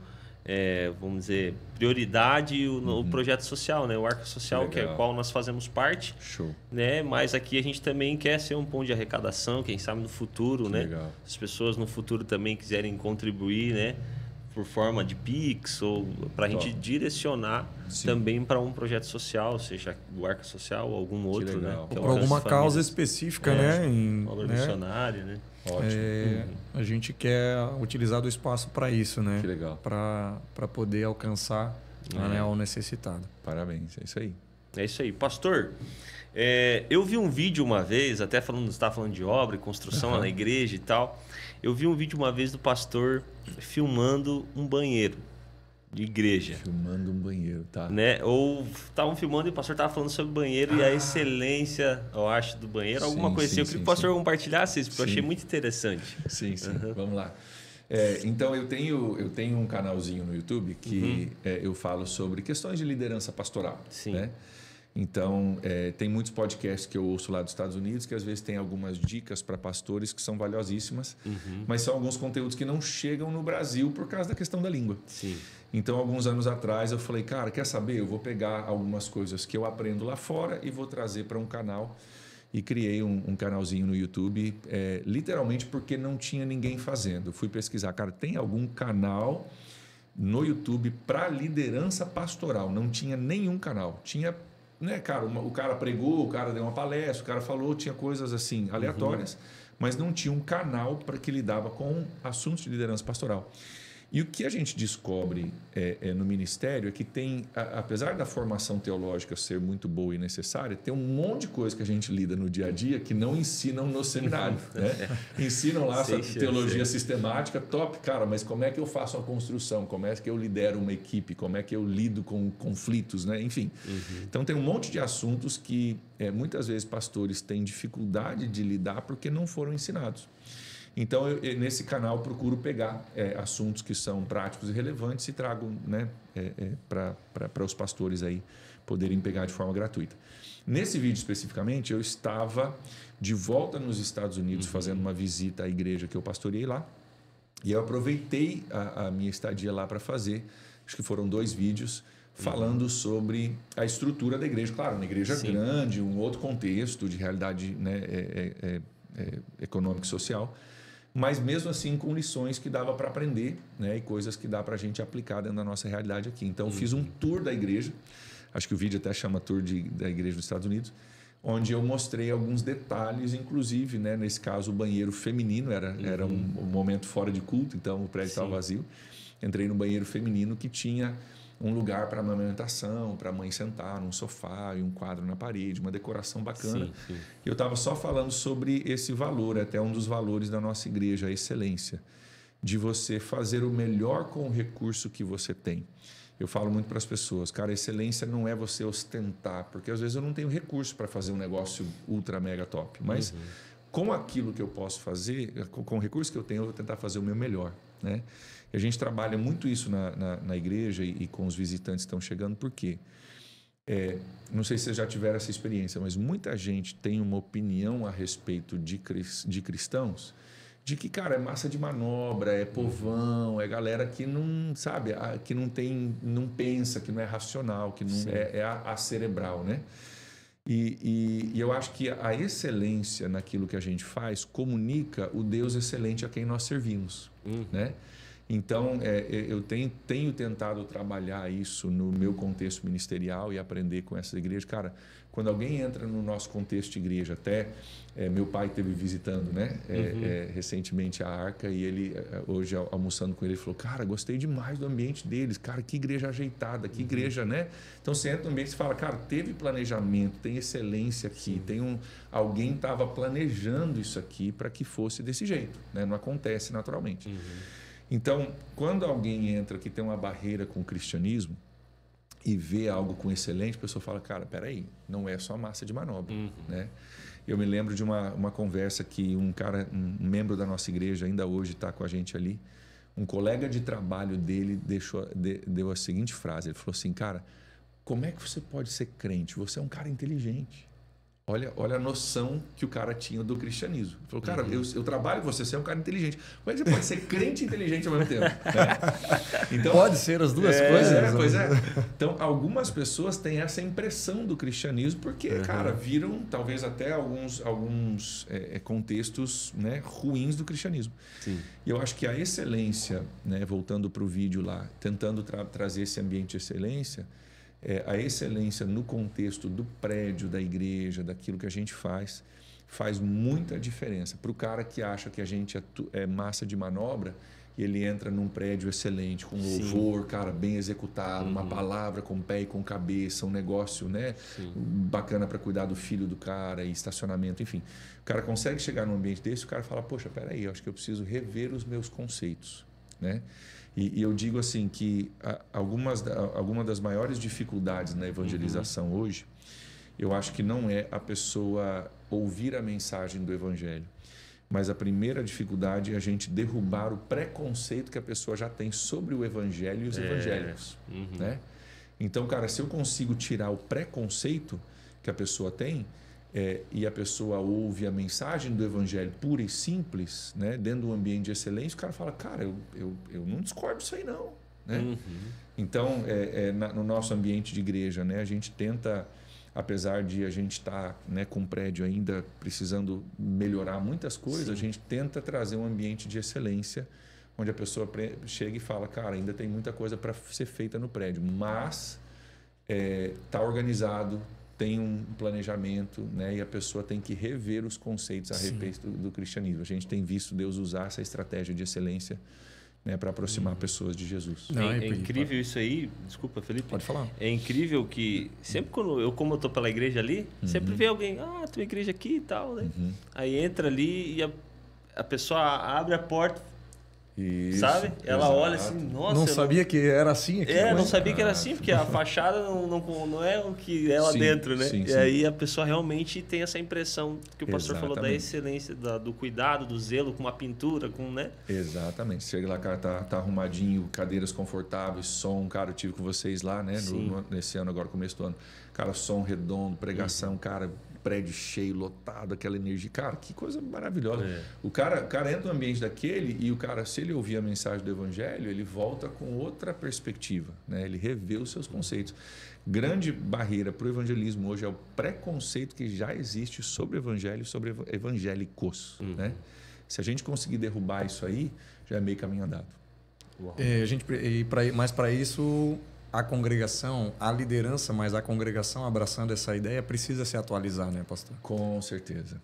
vamos dizer, prioridade o projeto social, né? O Arca Social, que é o qual nós fazemos parte. Show. Né? Mas aqui a gente também quer ser um ponto de arrecadação, quem sabe no futuro, né? Legal. As pessoas no futuro também quiserem contribuir, né? Por forma de Pix ou para a gente direcionar também para um projeto social, seja o Arca Social ou algum outro, né? Ou para alguma causa específica, né? Obra missionária, né? Ótimo. A gente quer utilizar do espaço para isso, né? Que legal. Para poder alcançar né, ao necessitado. Parabéns, é isso aí. É isso aí. Pastor, eu vi um vídeo uma vez, até você estava falando de obra e construção lá na igreja e tal. Eu vi um vídeo uma vez do pastor filmando um banheiro de igreja. Filmando um banheiro, tá? Né? Ou estavam filmando e o pastor estava falando sobre o banheiro e a excelência, eu acho, do banheiro. Alguma coisa assim. Eu queria que o pastor compartilhasse isso, porque eu achei muito interessante. Sim. Vamos lá. Então, eu tenho um canalzinho no YouTube que eu falo sobre questões de liderança pastoral. Sim. Né? Então, tem muitos podcasts que eu ouço lá dos Estados Unidos que às vezes tem algumas dicas para pastores que são valiosíssimas, mas são alguns conteúdos que não chegam no Brasil por causa da questão da língua. Sim. Então, alguns anos atrás, eu falei, cara, quer saber? Eu vou pegar algumas coisas que eu aprendo lá fora e vou trazer para um canal. E criei um canalzinho no YouTube, literalmente porque não tinha ninguém fazendo. Eu fui pesquisar, cara, tem algum canal no YouTube para liderança pastoral? Não tinha nenhum canal. Tinha, né, cara, o cara pregou, o cara deu uma palestra, o cara falou, tinha coisas assim aleatórias, mas não tinha um canal para que lidava com assuntos de liderança pastoral. E o que a gente descobre no ministério é que tem, apesar da formação teológica ser muito boa e necessária, tem um monte de coisa que a gente lida no dia a dia que não ensinam no seminário. Né? Ensinam lá essa teologia sistemática, top, cara, mas como é que eu faço uma construção? Como é que eu lidero uma equipe? Como é que eu lido com conflitos? Né? Enfim, então tem um monte de assuntos que muitas vezes pastores têm dificuldade de lidar porque não foram ensinados. Então, eu, nesse canal, procuro pegar assuntos que são práticos e relevantes e trago, né, para os pastores aí poderem pegar de forma gratuita. Nesse vídeo especificamente, eu estava de volta nos Estados Unidos fazendo uma visita à igreja que eu pastoreei lá. E eu aproveitei a minha estadia lá para fazer, acho que foram 2 vídeos, falando sobre a estrutura da igreja. Claro, uma igreja grande, um outro contexto de realidade, né, econômica e social. Mas mesmo assim com lições que dava para aprender, né, e coisas que dá para a gente aplicar dentro da nossa realidade aqui. Então, fiz um tour da igreja, acho que o vídeo até chama Tour da Igreja dos Estados Unidos, onde eu mostrei alguns detalhes, inclusive, né, nesse caso, o banheiro feminino, era um momento fora de culto, então o prédio estava vazio. Entrei no banheiro feminino que tinha um lugar para amamentação, para a mãe sentar num sofá e um quadro na parede, uma decoração bacana. E eu estava só falando sobre esse valor, até um dos valores da nossa igreja, a excelência, de você fazer o melhor com o recurso que você tem. Eu falo muito para as pessoas, cara, excelência não é você ostentar, porque às vezes eu não tenho recurso para fazer um negócio ultra mega top, mas com aquilo que eu posso fazer, com o recurso que eu tenho, eu vou tentar fazer o meu melhor, né? E a gente trabalha muito isso na igreja e com os visitantes que estão chegando, porque não sei se vocês já tiveram essa experiência, mas muita gente tem uma opinião a respeito de cristãos de que, cara, é massa de manobra, é povão, é galera que não, sabe, que não pensa, que não é racional, que não é cerebral, né? E eu acho que a excelência naquilo que a gente faz comunica o Deus excelente a quem nós servimos, né? Então, eu tenho tentado trabalhar isso no meu contexto ministerial e aprender com essa igreja. Cara, quando alguém entra no nosso contexto de igreja, até meu pai esteve visitando, né, recentemente a Arca, e ele, hoje almoçando com ele, falou, cara, gostei demais do ambiente deles, cara, que igreja ajeitada, que igreja, né? Então, você entra no ambiente e fala, cara, teve planejamento, tem excelência aqui, alguém estava planejando isso aqui para que fosse desse jeito, né? Não acontece naturalmente. Então, quando alguém entra que tem uma barreira com o cristianismo e vê algo com excelente, a pessoa fala, cara, peraí, não é só massa de manobra, né? Eu me lembro de uma conversa que um membro da nossa igreja, ainda hoje está com a gente ali, um colega de trabalho dele deu a seguinte frase, ele falou assim, cara, como é que você pode ser crente? Você é um cara inteligente. Olha a noção que o cara tinha do cristianismo. Ele falou, cara, eu trabalho com você, você é um cara inteligente. Como é que você pode ser crente e inteligente ao mesmo tempo? Então, pode ser as duas coisas. Pois é. Então, algumas pessoas têm essa impressão do cristianismo porque, cara, viram talvez até alguns contextos, né, ruins do cristianismo. Sim. E eu acho que a excelência, né, voltando para o vídeo lá, tentando trazer esse ambiente de excelência, a excelência no contexto do prédio, da igreja, daquilo que a gente faz muita diferença. Para o cara que acha que a gente é massa de manobra, e ele entra num prédio excelente, com louvor, cara, bem executado, uma palavra com pé e com cabeça, um negócio, né, bacana para cuidar do filho do cara, e estacionamento, enfim. O cara consegue chegar num ambiente desse, o cara fala, poxa, peraí, eu acho que eu preciso rever os meus conceitos, né? E eu digo assim que alguma das maiores dificuldades na evangelização hoje, eu acho que não é a pessoa ouvir a mensagem do evangelho, mas a primeira dificuldade é a gente derrubar o preconceito que a pessoa já tem sobre o evangelho e os evangélicos, né? Então, cara, se eu consigo tirar o preconceito que a pessoa tem, e a pessoa ouve a mensagem do evangelho pura e simples, né, dentro de um ambiente de excelência, o cara fala, cara, eu não discordo disso aí não, né? Então, no nosso ambiente de igreja, né, a gente tenta, apesar de a gente estar, né, com um prédio ainda precisando melhorar muitas coisas, a gente tenta trazer um ambiente de excelência, onde a pessoa chega e fala, cara, ainda tem muita coisa para ser feita no prédio, mas está organizado, tem um planejamento, né? E a pessoa tem que rever os conceitos a respeito do cristianismo. A gente tem visto Deus usar essa estratégia de excelência né, para aproximar pessoas de Jesus. Não, é incrível isso aí. Desculpa, Felipe. Pode falar. É incrível que sempre quando como eu tô pela igreja ali, sempre vê alguém, tua igreja aqui e tal, né? Aí entra ali e a pessoa abre a porta, isso, sabe? Ela olha assim, nossa... Não sabia que era assim aqui. Não sabia que era assim, porque a fachada não é o que é lá dentro, né? Sim, e aí a pessoa realmente tem essa impressão que o pastor falou da excelência, do cuidado, do zelo com a pintura, né? Exatamente. Chega lá, cara, tá arrumadinho, cadeiras confortáveis, som, cara, eu tive com vocês lá, né? Nesse ano, agora, começo do ano. Cara, som redondo, pregação, cara... prédio cheio, lotado, aquela energia. Cara, que coisa maravilhosa. O cara entra no ambiente daquele e o cara, se ele ouvir a mensagem do evangelho, ele volta com outra perspectiva, né? Ele revê os seus conceitos. Grande barreira para o evangelismo hoje é o preconceito que já existe sobre o evangelho e sobre evangélicos, né? Se a gente conseguir derrubar isso aí, já é meio caminho andado. Mas para isso... a congregação, a liderança, mas a congregação abraçando essa ideia precisa se atualizar, né, pastor? Com certeza.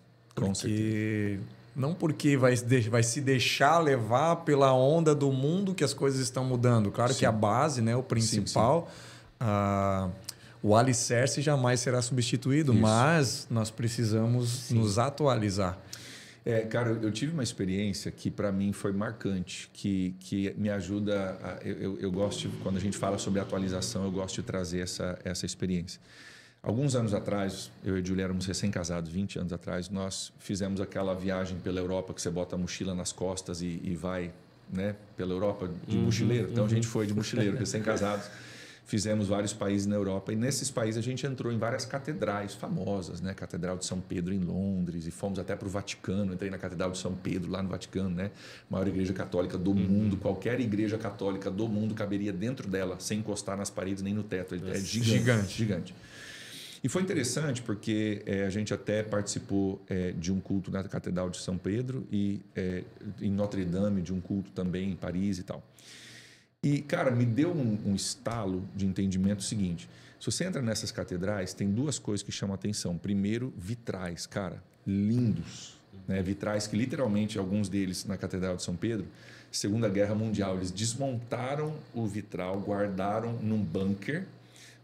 Não porque vai se deixar levar pela onda do mundo que as coisas estão mudando. Claro que a base, né, o principal, o alicerce jamais será substituído, mas nós precisamos nos atualizar. Cara, eu tive uma experiência que para mim foi marcante, que me ajuda. Eu gosto, quando a gente fala sobre atualização, eu gosto de trazer essa experiência. Alguns anos atrás, eu e a Julia éramos recém-casados, 20 anos atrás, nós fizemos aquela viagem pela Europa que você bota a mochila nas costas e vai, né, pela Europa de mochileiro. Então a gente foi de mochileiro, recém-casados. Fizemos vários países na Europa e nesses países a gente entrou em várias catedrais famosas, né? Catedral de São Pedro em Londres e fomos até para o Vaticano. Entrei na Catedral de São Pedro lá no Vaticano, né? Maior igreja católica do mundo. Qualquer igreja católica do mundo caberia dentro dela, sem encostar nas paredes nem no teto. É gigante. E foi interessante porque a gente até participou de um culto na Catedral de São Pedro e em Notre Dame de um culto também em Paris e tal. E, cara, me deu um estalo de entendimento seguinte. Se você entra nessas catedrais, tem duas coisas que chamam a atenção. Primeiro, vitrais, cara, lindos. Né? Vitrais que, literalmente, alguns deles na Catedral de São Pedro, Segunda Guerra Mundial, eles desmontaram o vitral, guardaram num bunker,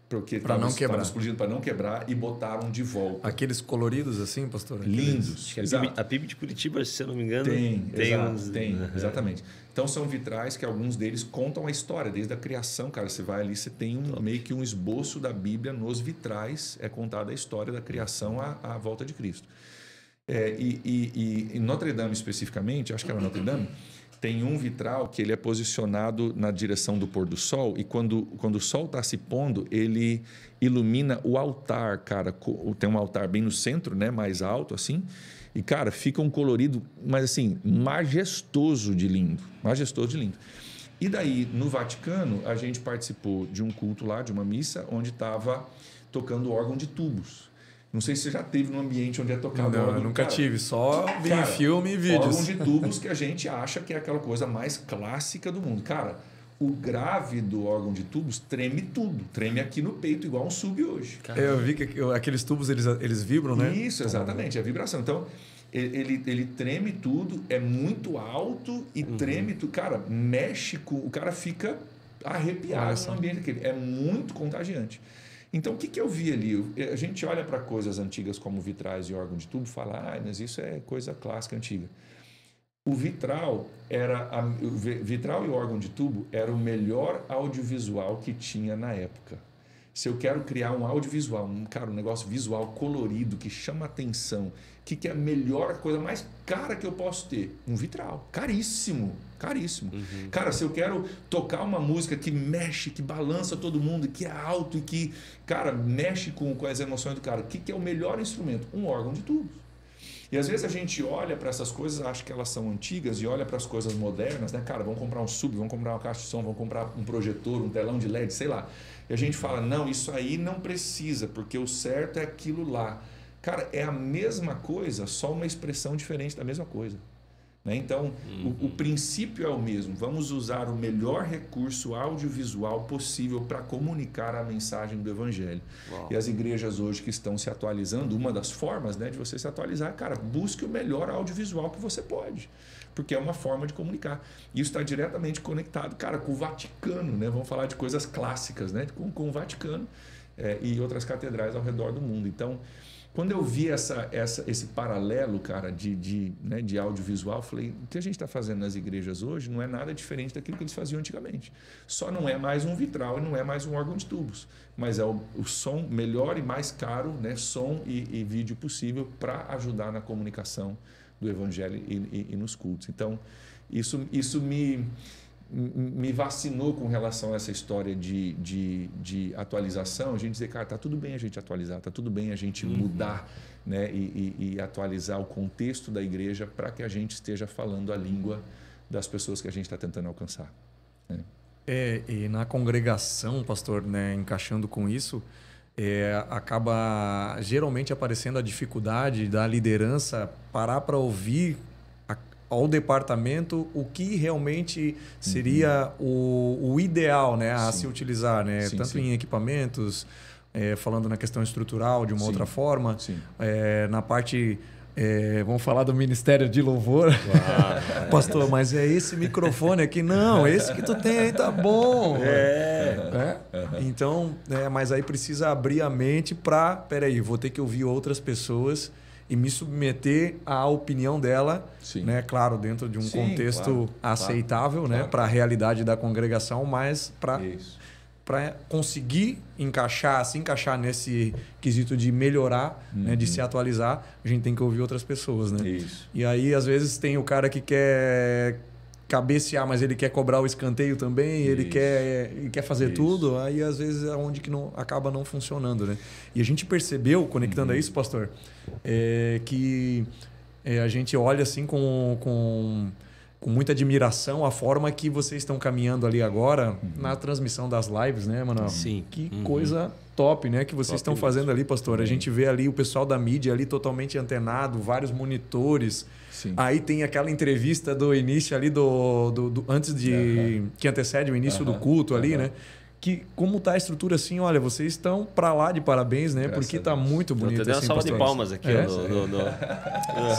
porque estava explodindo para não quebrar, e botaram de volta. Aqueles coloridos assim, pastor? Lindos. A PIB de Curitiba, se eu não me engano, tem, exatamente. Então são vitrais que alguns deles contam a história, desde a criação, cara. Você vai ali, você tem meio que um esboço da Bíblia nos vitrais, é contada a história da criação à volta de Cristo. E em Notre Dame especificamente, acho que era Notre Dame, tem um vitral que ele é posicionado na direção do pôr do sol e quando o sol está se pondo, ele ilumina o altar, cara. Tem um altar bem no centro, né, mais alto assim, e, cara, fica um colorido, mas assim, majestoso de lindo. E daí, no Vaticano, a gente participou de um culto lá, de uma missa, onde estava tocando órgão de tubos. Não sei se você já teve num ambiente onde é tocado órgão. Não, eu nunca tive, só vi em filme e vídeos. Órgão de tubos que a gente acha que é aquela coisa mais clássica do mundo. Cara, o grave do órgão de tubos treme tudo. Treme aqui no peito, igual um sub hoje. Eu vi que aqueles tubos, eles vibram, né? Isso, exatamente, é a vibração. Então, ele treme tudo, é muito alto e treme tudo. Cara, mexe com... O cara fica arrepiado no ambiente daquele. É muito contagiante. Então, o que eu vi ali? A gente olha para coisas antigas como vitrais e órgão de tubo e fala, mas isso é coisa clássica, antiga. O vitral e o órgão de tubo era o melhor audiovisual que tinha na época. Se eu quero criar um audiovisual, um negócio visual colorido, que chama atenção, que é a melhor coisa mais cara que eu posso ter? Um vitral. Caríssimo. Cara, se eu quero tocar uma música que mexe, que balança todo mundo, que é alto e que, cara, mexe com as emoções do cara, o que é o melhor instrumento? Um órgão de tubos. E às vezes a gente olha para essas coisas, acha que elas são antigas e olha para as coisas modernas, né? Cara, vamos comprar um sub, vamos comprar uma caixa de som, vamos comprar um projetor, um telão de LED, sei lá. E a gente fala, não, isso aí não precisa, porque o certo é aquilo lá. Cara, é a mesma coisa, só uma expressão diferente da mesma coisa. né? Então, o princípio é o mesmo. Vamos usar o melhor recurso audiovisual possível para comunicar a mensagem do Evangelho. Uau. E as igrejas hoje que estão se atualizando, uma das formas, né, de você se atualizar, cara, busque o melhor audiovisual que você pode, porque é uma forma de comunicar. Isso está diretamente conectado, cara, com o Vaticano, né? Vamos falar de coisas clássicas, né? Com o Vaticano e outras catedrais ao redor do mundo. Então, quando eu vi esse paralelo, cara, de audiovisual, eu falei, o que a gente está fazendo nas igrejas hoje não é nada diferente daquilo que eles faziam antigamente. Só não é mais um vitral e não é mais um órgão de tubos, mas é o som melhor e mais caro, né, som e vídeo possível para ajudar na comunicação do Evangelho e nos cultos. Então, isso me vacinou com relação a essa história de atualização, a gente dizer, cara, tá tudo bem a gente atualizar, tá tudo bem a gente mudar, né, e atualizar o contexto da igreja para que a gente esteja falando a língua das pessoas que a gente está tentando alcançar, né? E na congregação, pastor, né, encaixando com isso, acaba geralmente aparecendo a dificuldade da liderança parar para ouvir ao departamento o que realmente seria o ideal, né, a se utilizar, né? Sim, tanto sim. em equipamentos, falando na questão estrutural de uma outra forma, na parte... vamos falar do Ministério de Louvor. Pastor, mas é esse microfone aqui? Não, esse que tu tem aí tá bom. Então, mas aí precisa abrir a mente para... Peraí, vou ter que ouvir outras pessoas e me submeter à opinião dela, né? Claro, dentro de um contexto aceitável, né? Para a realidade da congregação, mas para conseguir se encaixar nesse quesito de melhorar, né? De se atualizar, a gente tem que ouvir outras pessoas, né? Isso. E aí, às vezes, tem o cara que quer cabecear, mas ele quer cobrar o escanteio também, ele quer fazer tudo, aí às vezes é onde que acaba não funcionando, né? E a gente percebeu, conectando a isso, pastor, que a gente olha assim com muita admiração a forma que vocês estão caminhando ali agora na transmissão das lives, né, Manuel? Sim. Que coisa top, né, que vocês estão fazendo ali, pastor. A gente vê ali o pessoal da mídia ali totalmente antenado, vários monitores. Sim. Aí tem aquela entrevista do início ali antes de que antecede o início do culto ali, né? Que como tá a estrutura assim, olha, vocês estão para lá de parabéns, né? Graças porque tá muito bonito. Eu dei uma salva de palmas aqui.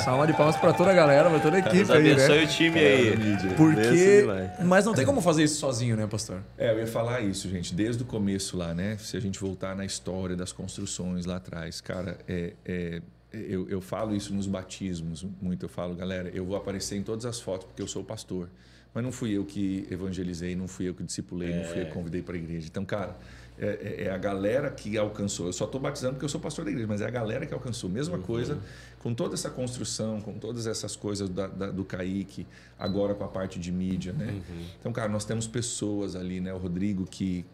Salva de palmas para toda a galera, para toda a equipe aí, né? Abençoe o time aí. Porque... Mas não tem como fazer isso sozinho, né, pastor? Eu ia falar isso, gente, desde o começo lá, né? Se a gente voltar na história das construções lá atrás, cara, eu falo isso nos batismos muito. Eu falo, galera, eu vou aparecer em todas as fotos porque eu sou pastor. Mas não fui eu que evangelizei, não fui eu que discipulei, não fui eu que convidei para a igreja. Então, cara, é a galera que alcançou. Eu só estou batizando porque eu sou pastor da igreja, mas é a galera que alcançou. Mesma coisa com toda essa construção, com todas essas coisas do Kaique, agora com a parte de mídia, né? Então, cara, nós temos pessoas ali, né? O Rodrigo, que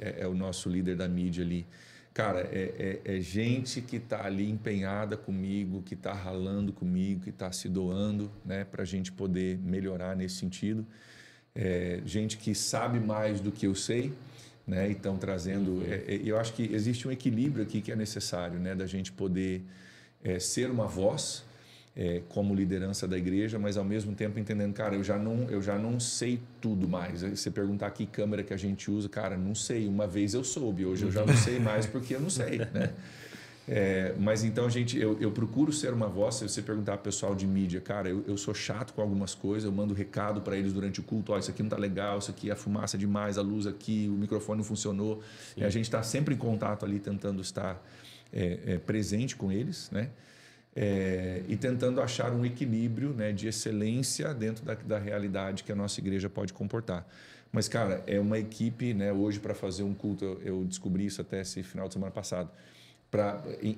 é o nosso líder da mídia ali. Cara, é gente que está ali empenhada comigo, que está ralando comigo, que está se doando, né, para a gente poder melhorar nesse sentido. Gente que sabe mais do que eu sei, né, e estão trazendo... eu acho que existe um equilíbrio aqui que é necessário, né, da gente poder ser uma voz como liderança da igreja, mas ao mesmo tempo entendendo, cara, eu já não sei tudo mais. Você perguntar que câmera que a gente usa, cara, não sei. Uma vez eu soube, hoje eu já não sei mais porque eu não sei, né? Mas então eu procuro ser uma voz. Se você perguntar para o pessoal de mídia, cara, eu sou chato com algumas coisas, eu mando recado para eles durante o culto, isso aqui não tá legal, isso aqui é fumaça demais, a luz aqui, o microfone não funcionou. A gente está sempre em contato ali, tentando estar presente com eles, né? E tentando achar um equilíbrio, né, de excelência dentro da realidade que a nossa igreja pode comportar. Mas, cara, é uma equipe, né, hoje para fazer um culto, eu descobri isso até esse final de semana passado,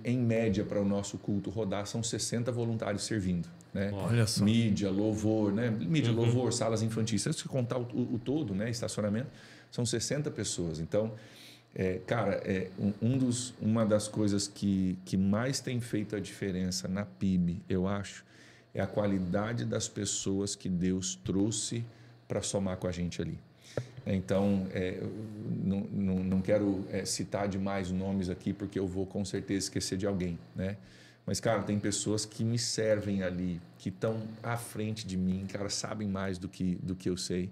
em média para o nosso culto rodar, são 60 voluntários servindo. Né? Olha só. Mídia, louvor, né? Mídia, louvor, salas infantis. Se você contar o todo, né, estacionamento, são 60 pessoas. Então, cara, uma das coisas que mais tem feito a diferença na PIB, eu acho, é a qualidade das pessoas que Deus trouxe para somar com a gente ali. Então, não quero citar demais nomes aqui, porque eu vou com certeza esquecer de alguém, né? Mas, cara, tem pessoas que me servem ali, que estão à frente de mim, cara, sabem mais do que eu sei,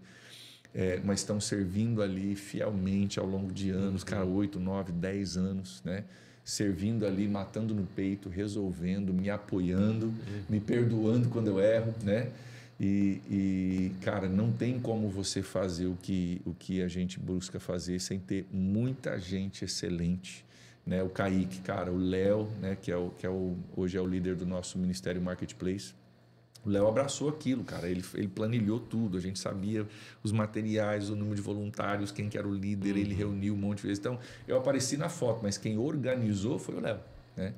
mas estão servindo ali fielmente ao longo de anos, cara, 8, 9, 10 anos, né? Servindo ali, matando no peito, resolvendo, me apoiando, me perdoando quando eu erro, né? E, cara, não tem como você fazer o que a gente busca fazer sem ter muita gente excelente, né? O Kaique, cara, o Léo, né? Hoje é o líder do nosso Ministério Marketplace. O Léo abraçou aquilo, cara. Ele planilhou tudo. A gente sabia os materiais, o número de voluntários, quem que era o líder. Ele reuniu um monte de vezes. Então, eu apareci na foto, mas quem organizou foi o Léo, né?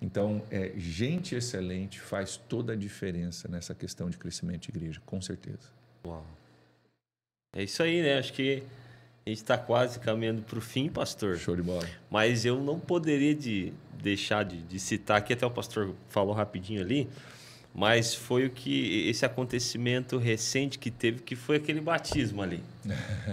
Então, gente excelente faz toda a diferença nessa questão de crescimento de igreja, com certeza. Uau. É isso aí, né? Acho que a gente está quase caminhando para o fim, pastor. Show de bola. Mas eu não poderia deixar de citar aqui, até o pastor falou rapidinho ali, mas foi esse acontecimento recente que teve, que foi aquele batismo ali.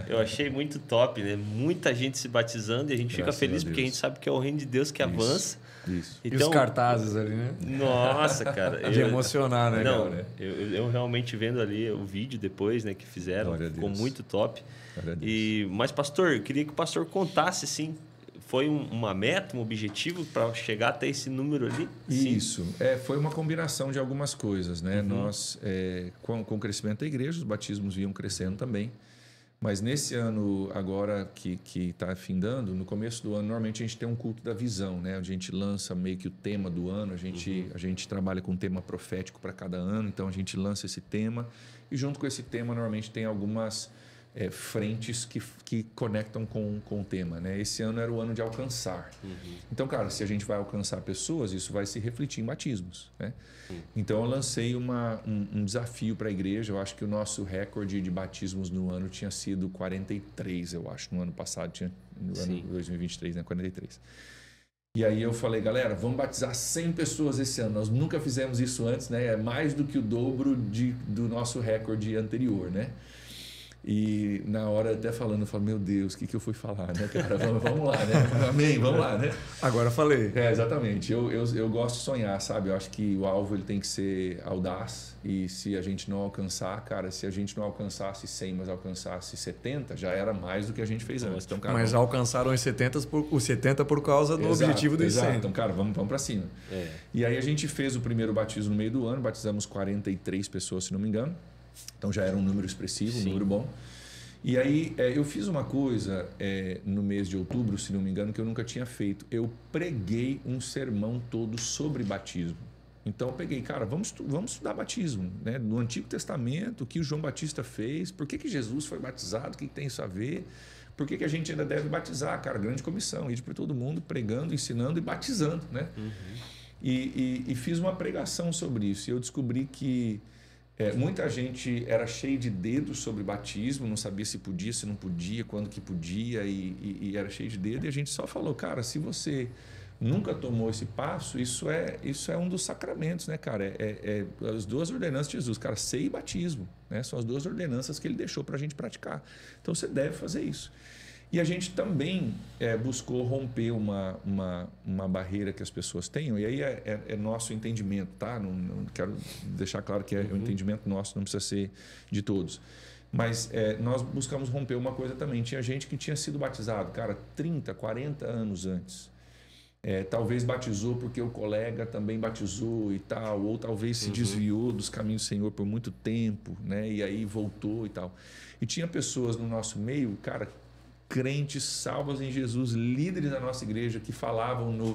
Eu achei muito top, né? Muita gente se batizando e a gente fica feliz porque a gente sabe que é o reino de Deus que avança. Isso. Então, e os cartazes ali, né? Nossa, cara. De emocionar, né? Não, cara, eu realmente vendo ali o vídeo depois, né, que fizeram, ficou muito top. Mas, pastor, eu queria que o pastor contasse, assim, foi uma meta, um objetivo para chegar até esse número ali? Isso. Foi uma combinação de algumas coisas, né? Nós, com o crescimento da igreja, os batismos vinham crescendo também. Mas nesse ano agora que está findando, no começo do ano, normalmente a gente tem um culto da visão, né? A gente lança meio que o tema do ano, a gente trabalha com um tema profético para cada ano, então a gente lança esse tema e junto com esse tema normalmente tem algumas frentes que conectam com o tema, né? Esse ano era o ano de alcançar. Então, cara, se a gente vai alcançar pessoas, isso vai se refletir em batismos, né? Então, eu lancei um desafio para a igreja. Eu acho que o nosso recorde de batismos no ano tinha sido 43, eu acho. No ano passado, no ano 2023, né? 43. E aí eu falei, galera, vamos batizar 100 pessoas esse ano. Nós nunca fizemos isso antes, né? É mais do que o dobro do nosso recorde anterior, né? E na hora até falando, eu falo, meu Deus, o que eu fui falar, né, cara? Vamos lá, né? Amém, vamos lá, né? Agora falei. Exatamente. Eu gosto de sonhar, sabe? Eu acho que o alvo ele tem que ser audaz. E se a gente não alcançar, cara, se a gente não alcançasse 100, mas alcançasse 70, já era mais do que a gente fez antes. Então, cara, mas alcançaram os 70 por causa do objetivo dos 100. Então, cara, vamos para cima. E aí a gente fez o primeiro batismo no meio do ano, batizamos 43 pessoas, se não me engano. Então já era um número expressivo, um número bom. E aí eu fiz uma coisa no mês de outubro, se não me engano, que eu nunca tinha feito. Eu preguei um sermão todo sobre batismo. Então eu peguei, cara, vamos estudar batismo, né? No Antigo Testamento, o que o João Batista fez, por que Jesus foi batizado, o que tem isso a ver, por que a gente ainda deve batizar, cara? Grande comissão, ir por todo mundo, pregando, ensinando e batizando, né? E fiz uma pregação sobre isso. E eu descobri que muita gente era cheia de dedos sobre batismo, não sabia se podia, se não podia, quando que podia, e era cheio de dedo. E a gente só falou, cara, se você nunca tomou esse passo, isso é um dos sacramentos, né, cara? As duas ordenanças de Jesus, cara, ceia e batismo, né? São as duas ordenanças que ele deixou para a gente praticar. Então você deve fazer isso. E a gente também buscou romper uma barreira que as pessoas tenham, e aí é nosso entendimento, tá? Não quero deixar claro que é o entendimento nosso, não precisa ser de todos. Mas nós buscamos romper uma coisa também. Tinha gente que tinha sido batizado, cara, 30, 40 anos antes. Talvez batizou porque o colega também batizou e tal, ou talvez se desviou dos caminhos do Senhor por muito tempo, né? E aí voltou e tal. E tinha pessoas no nosso meio, cara, crentes salvos em Jesus, líderes da nossa igreja que falavam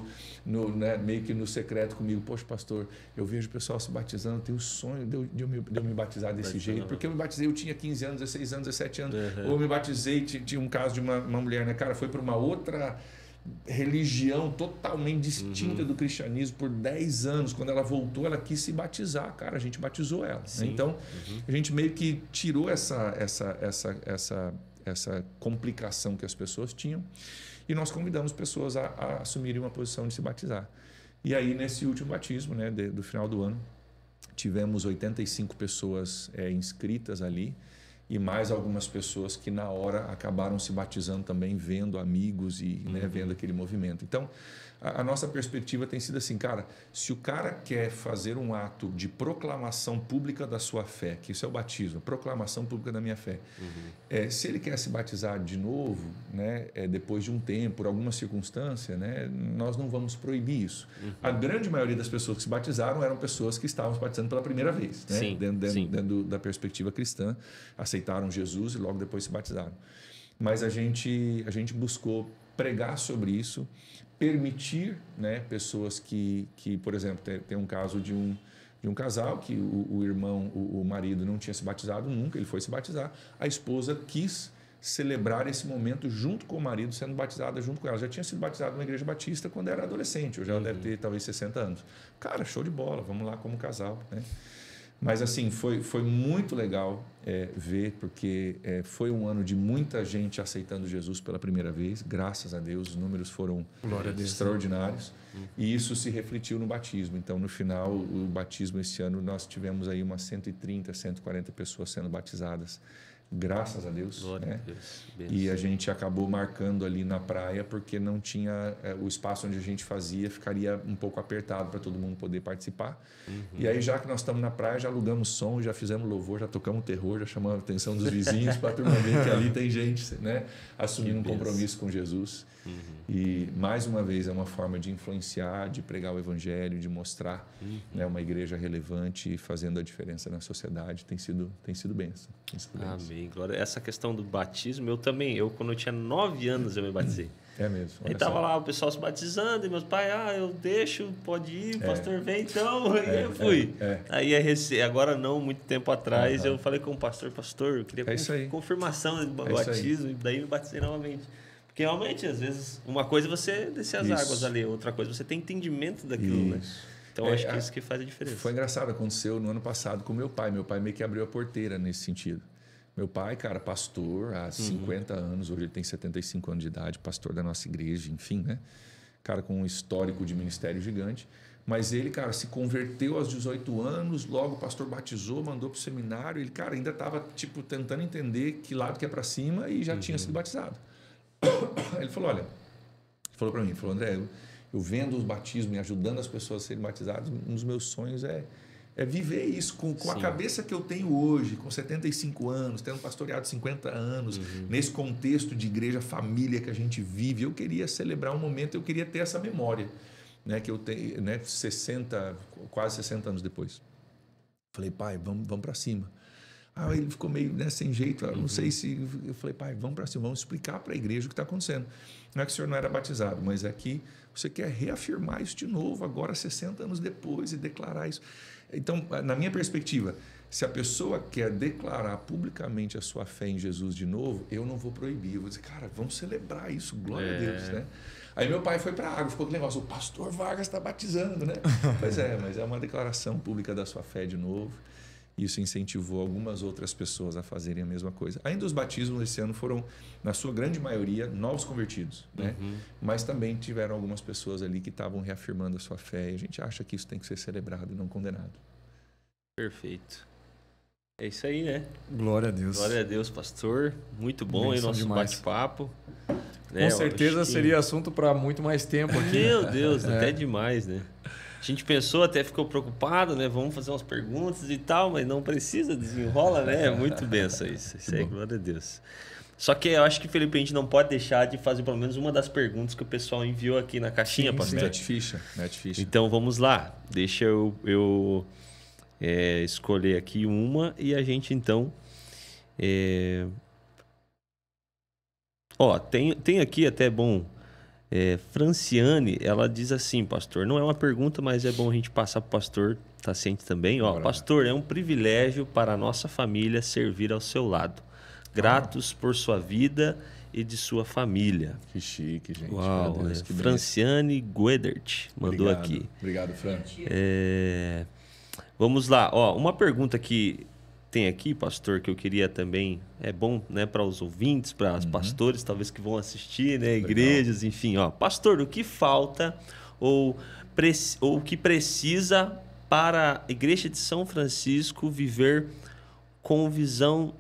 né, meio que no secreto comigo, poxa, pastor, eu vejo o pessoal se batizando, tenho o sonho de eu me batizar desse jeito, porque eu me batizei, eu tinha 15 anos, 16 anos, 17 anos, ou eu me batizei, tinha um caso de uma mulher, né, cara, foi para uma outra religião totalmente distinta do cristianismo por 10 anos, quando ela voltou, ela quis se batizar, cara, a gente batizou ela, né? Então, a gente meio que tirou essa complicação que as pessoas tinham e nós convidamos pessoas a assumirem uma posição de se batizar. E aí, nesse último batismo, né, do final do ano, tivemos 85 pessoas inscritas ali e mais algumas pessoas que na hora acabaram se batizando também, vendo amigos e né, vendo aquele movimento. Então, a nossa perspectiva tem sido assim, cara, se o cara quer fazer um ato de proclamação pública da sua fé, que isso é o batismo, proclamação pública da minha fé, se ele quer se batizar de novo, né, depois de um tempo, por alguma circunstância, né, nós não vamos proibir isso. A grande maioria das pessoas que se batizaram eram pessoas que estavam se batizando pela primeira vez, né, sim, dentro da perspectiva cristã, aceitaram Jesus e logo depois se batizaram. Mas a gente buscou pregar sobre isso, permitir, né, pessoas que, por exemplo, tem um caso de um casal que o irmão, o marido não tinha se batizado nunca, ele foi se batizar, a esposa quis celebrar esse momento junto com o marido, sendo batizada junto com ela. Já tinha sido batizada numa igreja batista quando era adolescente, hoje ela deve ter talvez 60 anos. Cara, show de bola, vamos lá como casal, né? Mas assim, foi muito legal ver, porque foi um ano de muita gente aceitando Jesus pela primeira vez, graças a Deus, os números foram extraordinários, e isso se refletiu no batismo. Então, no final, o batismo esse ano, nós tivemos aí umas 130, 140 pessoas sendo batizadas, graças a Deus. Glória né? a Deus. E a gente acabou marcando ali na praia, porque não tinha o espaço onde a gente fazia, ficaria um pouco apertado para todo mundo poder participar. E aí, já que nós estamos na praia, já alugamos som, já fizemos louvor, já tocamos terror, já chamamos a atenção dos vizinhos para a turma ver que ali tem gente, né, assumindo um compromisso com Jesus. E, mais uma vez, é uma forma de influenciar, de pregar o evangelho, de mostrar né, uma igreja relevante e fazendo a diferença na sociedade. Tem sido bênção. Amém. Glória. Essa questão do batismo, eu quando eu tinha 9 anos, eu me batizei. É mesmo. Aí tava lá o pessoal se batizando e meus pais, eu deixo, pode ir, pastor vem então, e eu fui. Aí agora não, muito tempo atrás, eu falei com o pastor, eu queria confirmação do batismo, e daí me batizei novamente. Porque realmente, às vezes, uma coisa é você descer as águas ali, outra coisa é você ter entendimento daquilo, né? Então, acho que é isso que faz a diferença. Foi engraçado, aconteceu no ano passado com meu pai. Meu pai meio que abriu a porteira nesse sentido. Meu pai, cara, pastor há 50 anos, hoje ele tem 75 anos de idade, pastor da nossa igreja, enfim, né? Cara com um histórico de ministério gigante. Mas ele, cara, se converteu aos 18 anos, logo o pastor batizou, mandou para o seminário. Ele, cara, ainda estava, tipo, tentando entender que lado que é para cima e já tinha sido batizado. Ele falou, para mim, André, eu vendo os batismos e ajudando as pessoas a serem batizadas, um dos meus sonhos é viver isso com a cabeça que eu tenho hoje, com 75 anos, tendo pastoreado 50 anos, nesse contexto de igreja, família que a gente vive. Eu queria celebrar um momento, eu queria ter essa memória, né, que eu tenho, né, quase 60 anos depois. Falei, pai, vamos para cima. Ele ficou meio sem jeito, não sei se... Eu falei, pai, vamos para cima, vamos explicar para a igreja o que está acontecendo. Não é que o senhor não era batizado, mas é que você quer reafirmar isso de novo, agora 60 anos depois, e declarar isso. Então, na minha perspectiva, se a pessoa quer declarar publicamente a sua fé em Jesus de novo, eu não vou proibir. Eu vou dizer, cara, vamos celebrar isso, glória a Deus, né? Aí meu pai foi para a água, ficou aquele negócio, o pastor Vargas está batizando, né? Pois mas é uma declaração pública da sua fé de novo. Isso incentivou algumas outras pessoas a fazerem a mesma coisa. Ainda os batismos esse ano foram, na sua grande maioria, novos convertidos, né? Mas também tiveram algumas pessoas ali que estavam reafirmando a sua fé, e a gente acha que isso tem que ser celebrado e não condenado. Perfeito. É isso aí, né? Glória a Deus. Glória a Deus, pastor. Muito bom aí nosso bate-papo. Com certeza seria assunto para muito mais tempo aqui. Meu Deus, até demais, né? A gente pensou, até ficou preocupado, né? Vamos fazer umas perguntas e tal, mas não precisa, desenrola, né? É muito benção isso. Isso aí, glória a Deus. Só que eu acho que, Felipe, a gente não pode deixar de fazer pelo menos uma das perguntas que o pessoal enviou aqui na caixinha, pastor. Mete ficha. Então, vamos lá. Deixa eu escolher aqui uma e a gente, então... Tem aqui até bom... Franciane, ela diz assim, pastor, não é uma pergunta, mas é bom a gente passar para o pastor, tá ciente também. Pastor, é um privilégio para a nossa família servir ao seu lado. Gratos por sua vida e de sua família. Que chique, gente. Uau, Deus, que Franciane Guedert mandou aqui. Obrigado, Fran. Vamos lá. Uma pergunta que tem aqui, pastor, que eu queria também, é bom, né, para os ouvintes, para os pastores, talvez que vão assistir, né, igrejas, enfim, pastor, o que falta ou o que precisa para a Igreja de São Francisco viver com visão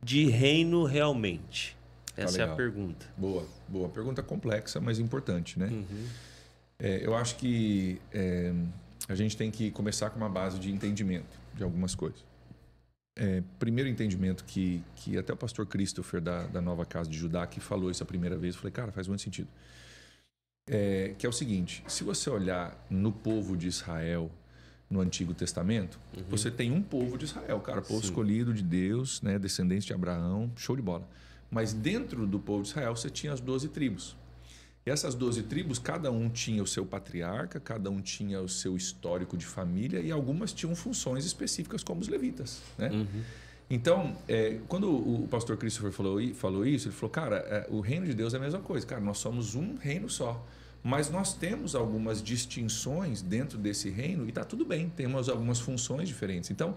de reino realmente? Essa é a pergunta. Boa, boa. Pergunta complexa, mas importante, né? Eu acho que a gente tem que começar com uma base de entendimento de algumas coisas. Primeiro entendimento que até o pastor Christopher da Nova Casa de Judá que falou isso a primeira vez, eu falei, cara, faz muito sentido. Que é o seguinte, se você olhar no povo de Israel no Antigo Testamento, você tem um povo de Israel, cara, povo escolhido de Deus, né, descendente de Abraão, show de bola. Mas dentro do povo de Israel você tinha as 12 tribos. E essas 12 tribos, cada um tinha o seu patriarca, cada um tinha o seu histórico de família e algumas tinham funções específicas como os levitas, né? Então, quando o pastor Christopher falou isso, ele falou, cara, o reino de Deus é a mesma coisa. Cara, nós somos um reino só. Mas nós temos algumas distinções dentro desse reino e está tudo bem, temos algumas funções diferentes. Então,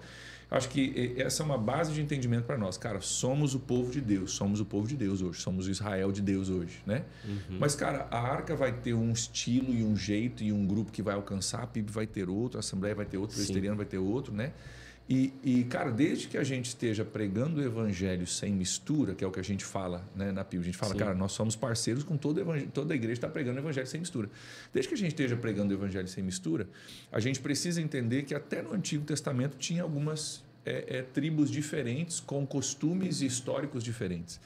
acho que essa é uma base de entendimento para nós. Cara, somos o povo de Deus, somos o povo de Deus hoje, somos o Israel de Deus hoje, né? Mas, cara, a Arca vai ter um estilo e um jeito e um grupo que vai alcançar, a PIB vai ter outro, a Assembleia vai ter outro, o Presbiteriano vai ter outro, né? E, cara, desde que a gente esteja pregando o evangelho sem mistura, que é o que a gente fala, né, na PIB, a gente fala, cara, nós somos parceiros com toda a igreja está pregando o evangelho sem mistura. Desde que a gente esteja pregando o evangelho sem mistura, a gente precisa entender que até no Antigo Testamento tinha algumas tribos diferentes, com costumes históricos diferentes.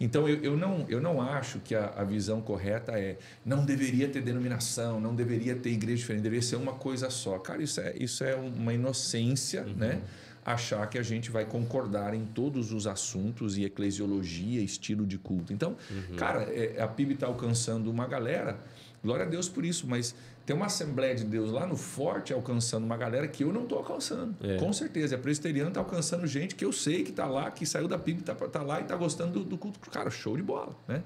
Então, eu não acho que a visão correta não deveria ter denominação, não deveria ter igreja diferente, deveria ser uma coisa só. Cara, isso é uma inocência, né? Achar que a gente vai concordar em todos os assuntos e eclesiologia, estilo de culto. Então, cara, a PIB está alcançando uma galera, glória a Deus por isso, mas tem uma Assembleia de Deus lá no Forte alcançando uma galera que eu não estou alcançando. Com certeza. A Presbiteriana está alcançando gente que eu sei que está lá, que saiu da PIB, está lá e está gostando do culto. Cara, show de bola, né?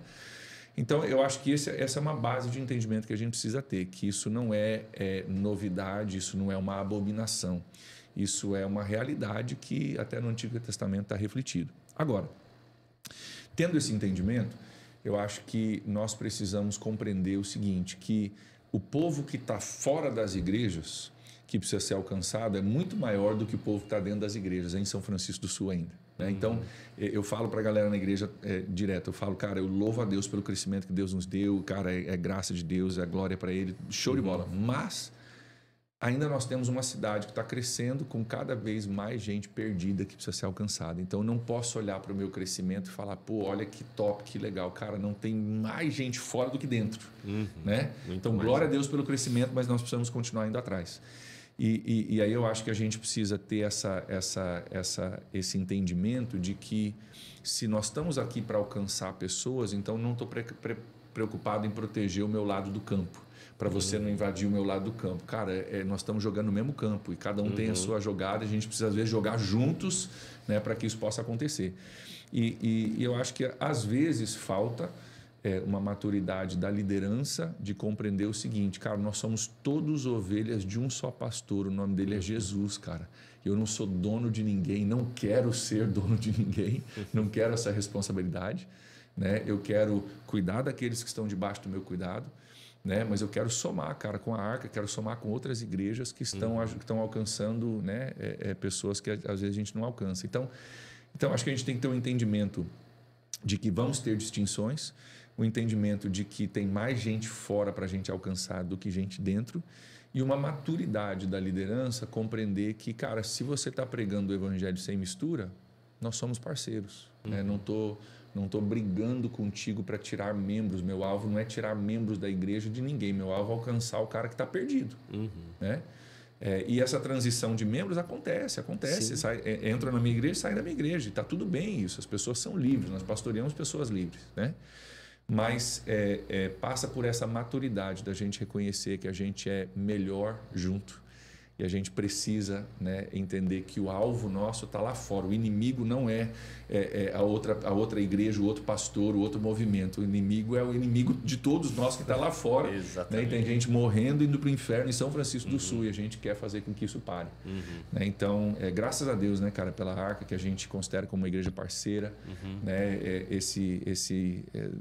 Então, eu acho que essa é uma base de entendimento que a gente precisa ter, que isso não é novidade, isso não é uma abominação. Isso é uma realidade que até no Antigo Testamento está refletido. Agora, tendo esse entendimento, eu acho que nós precisamos compreender o seguinte, que o povo que está fora das igrejas, que precisa ser alcançado, é muito maior do que o povo que está dentro das igrejas, em São Francisco do Sul ainda. Né? Então, eu falo para a galera na igreja direto, eu falo, cara, eu louvo a Deus pelo crescimento que Deus nos deu, cara, é graça de Deus, é glória para Ele, show de bola. Mas ainda nós temos uma cidade que está crescendo com cada vez mais gente perdida que precisa ser alcançada. Então, eu não posso olhar para o meu crescimento e falar, pô, olha que top, que legal. Cara, não tem mais gente fora do que dentro. Né? Então, glória a Deus pelo crescimento, mas nós precisamos continuar indo atrás. E aí eu acho que a gente precisa ter esse entendimento de que se nós estamos aqui para alcançar pessoas, então não estou preocupado em proteger o meu lado do campo, para você não invadir o meu lado do campo. Cara, nós estamos jogando no mesmo campo e cada um tem a sua jogada, a gente precisa às vezes jogar juntos, né, para que isso possa acontecer. E eu acho que às vezes falta uma maturidade da liderança de compreender o seguinte, cara, nós somos todos ovelhas de um só pastor, o nome dele é Jesus, cara. Eu não sou dono de ninguém, não quero ser dono de ninguém, não quero essa responsabilidade, né? Eu quero cuidar daqueles que estão debaixo do meu cuidado, né? Mas eu quero somar, cara, com a Arca, quero somar com outras igrejas que estão alcançando, né, pessoas que às vezes a gente não alcança. Então, acho que a gente tem que ter um entendimento de que vamos ter distinções, o entendimento de que tem mais gente fora para a gente alcançar do que gente dentro e uma maturidade da liderança, compreender que, cara, se você está pregando o evangelho sem mistura, nós somos parceiros. Né? Não tô brigando contigo para tirar membros. Meu alvo não é tirar membros da igreja de ninguém. Meu alvo é alcançar o cara que está perdido. Né? E essa transição de membros acontece. Entra na minha igreja e sai da minha igreja. Está tudo bem isso. As pessoas são livres. Nós pastoreamos pessoas livres. Né? Mas passa por essa maturidade da gente reconhecer que a gente é melhor junto. E a gente precisa, né, entender que o alvo nosso está lá fora. O inimigo não é a outra igreja, o outro pastor, o outro movimento. O inimigo é o inimigo de todos nós que está lá fora. Né? E tem gente morrendo indo para o inferno em São Francisco do Sul e a gente quer fazer com que isso pare. Né? Então, graças a Deus, né, cara, pela Arca, que a gente considera como uma igreja parceira. Né?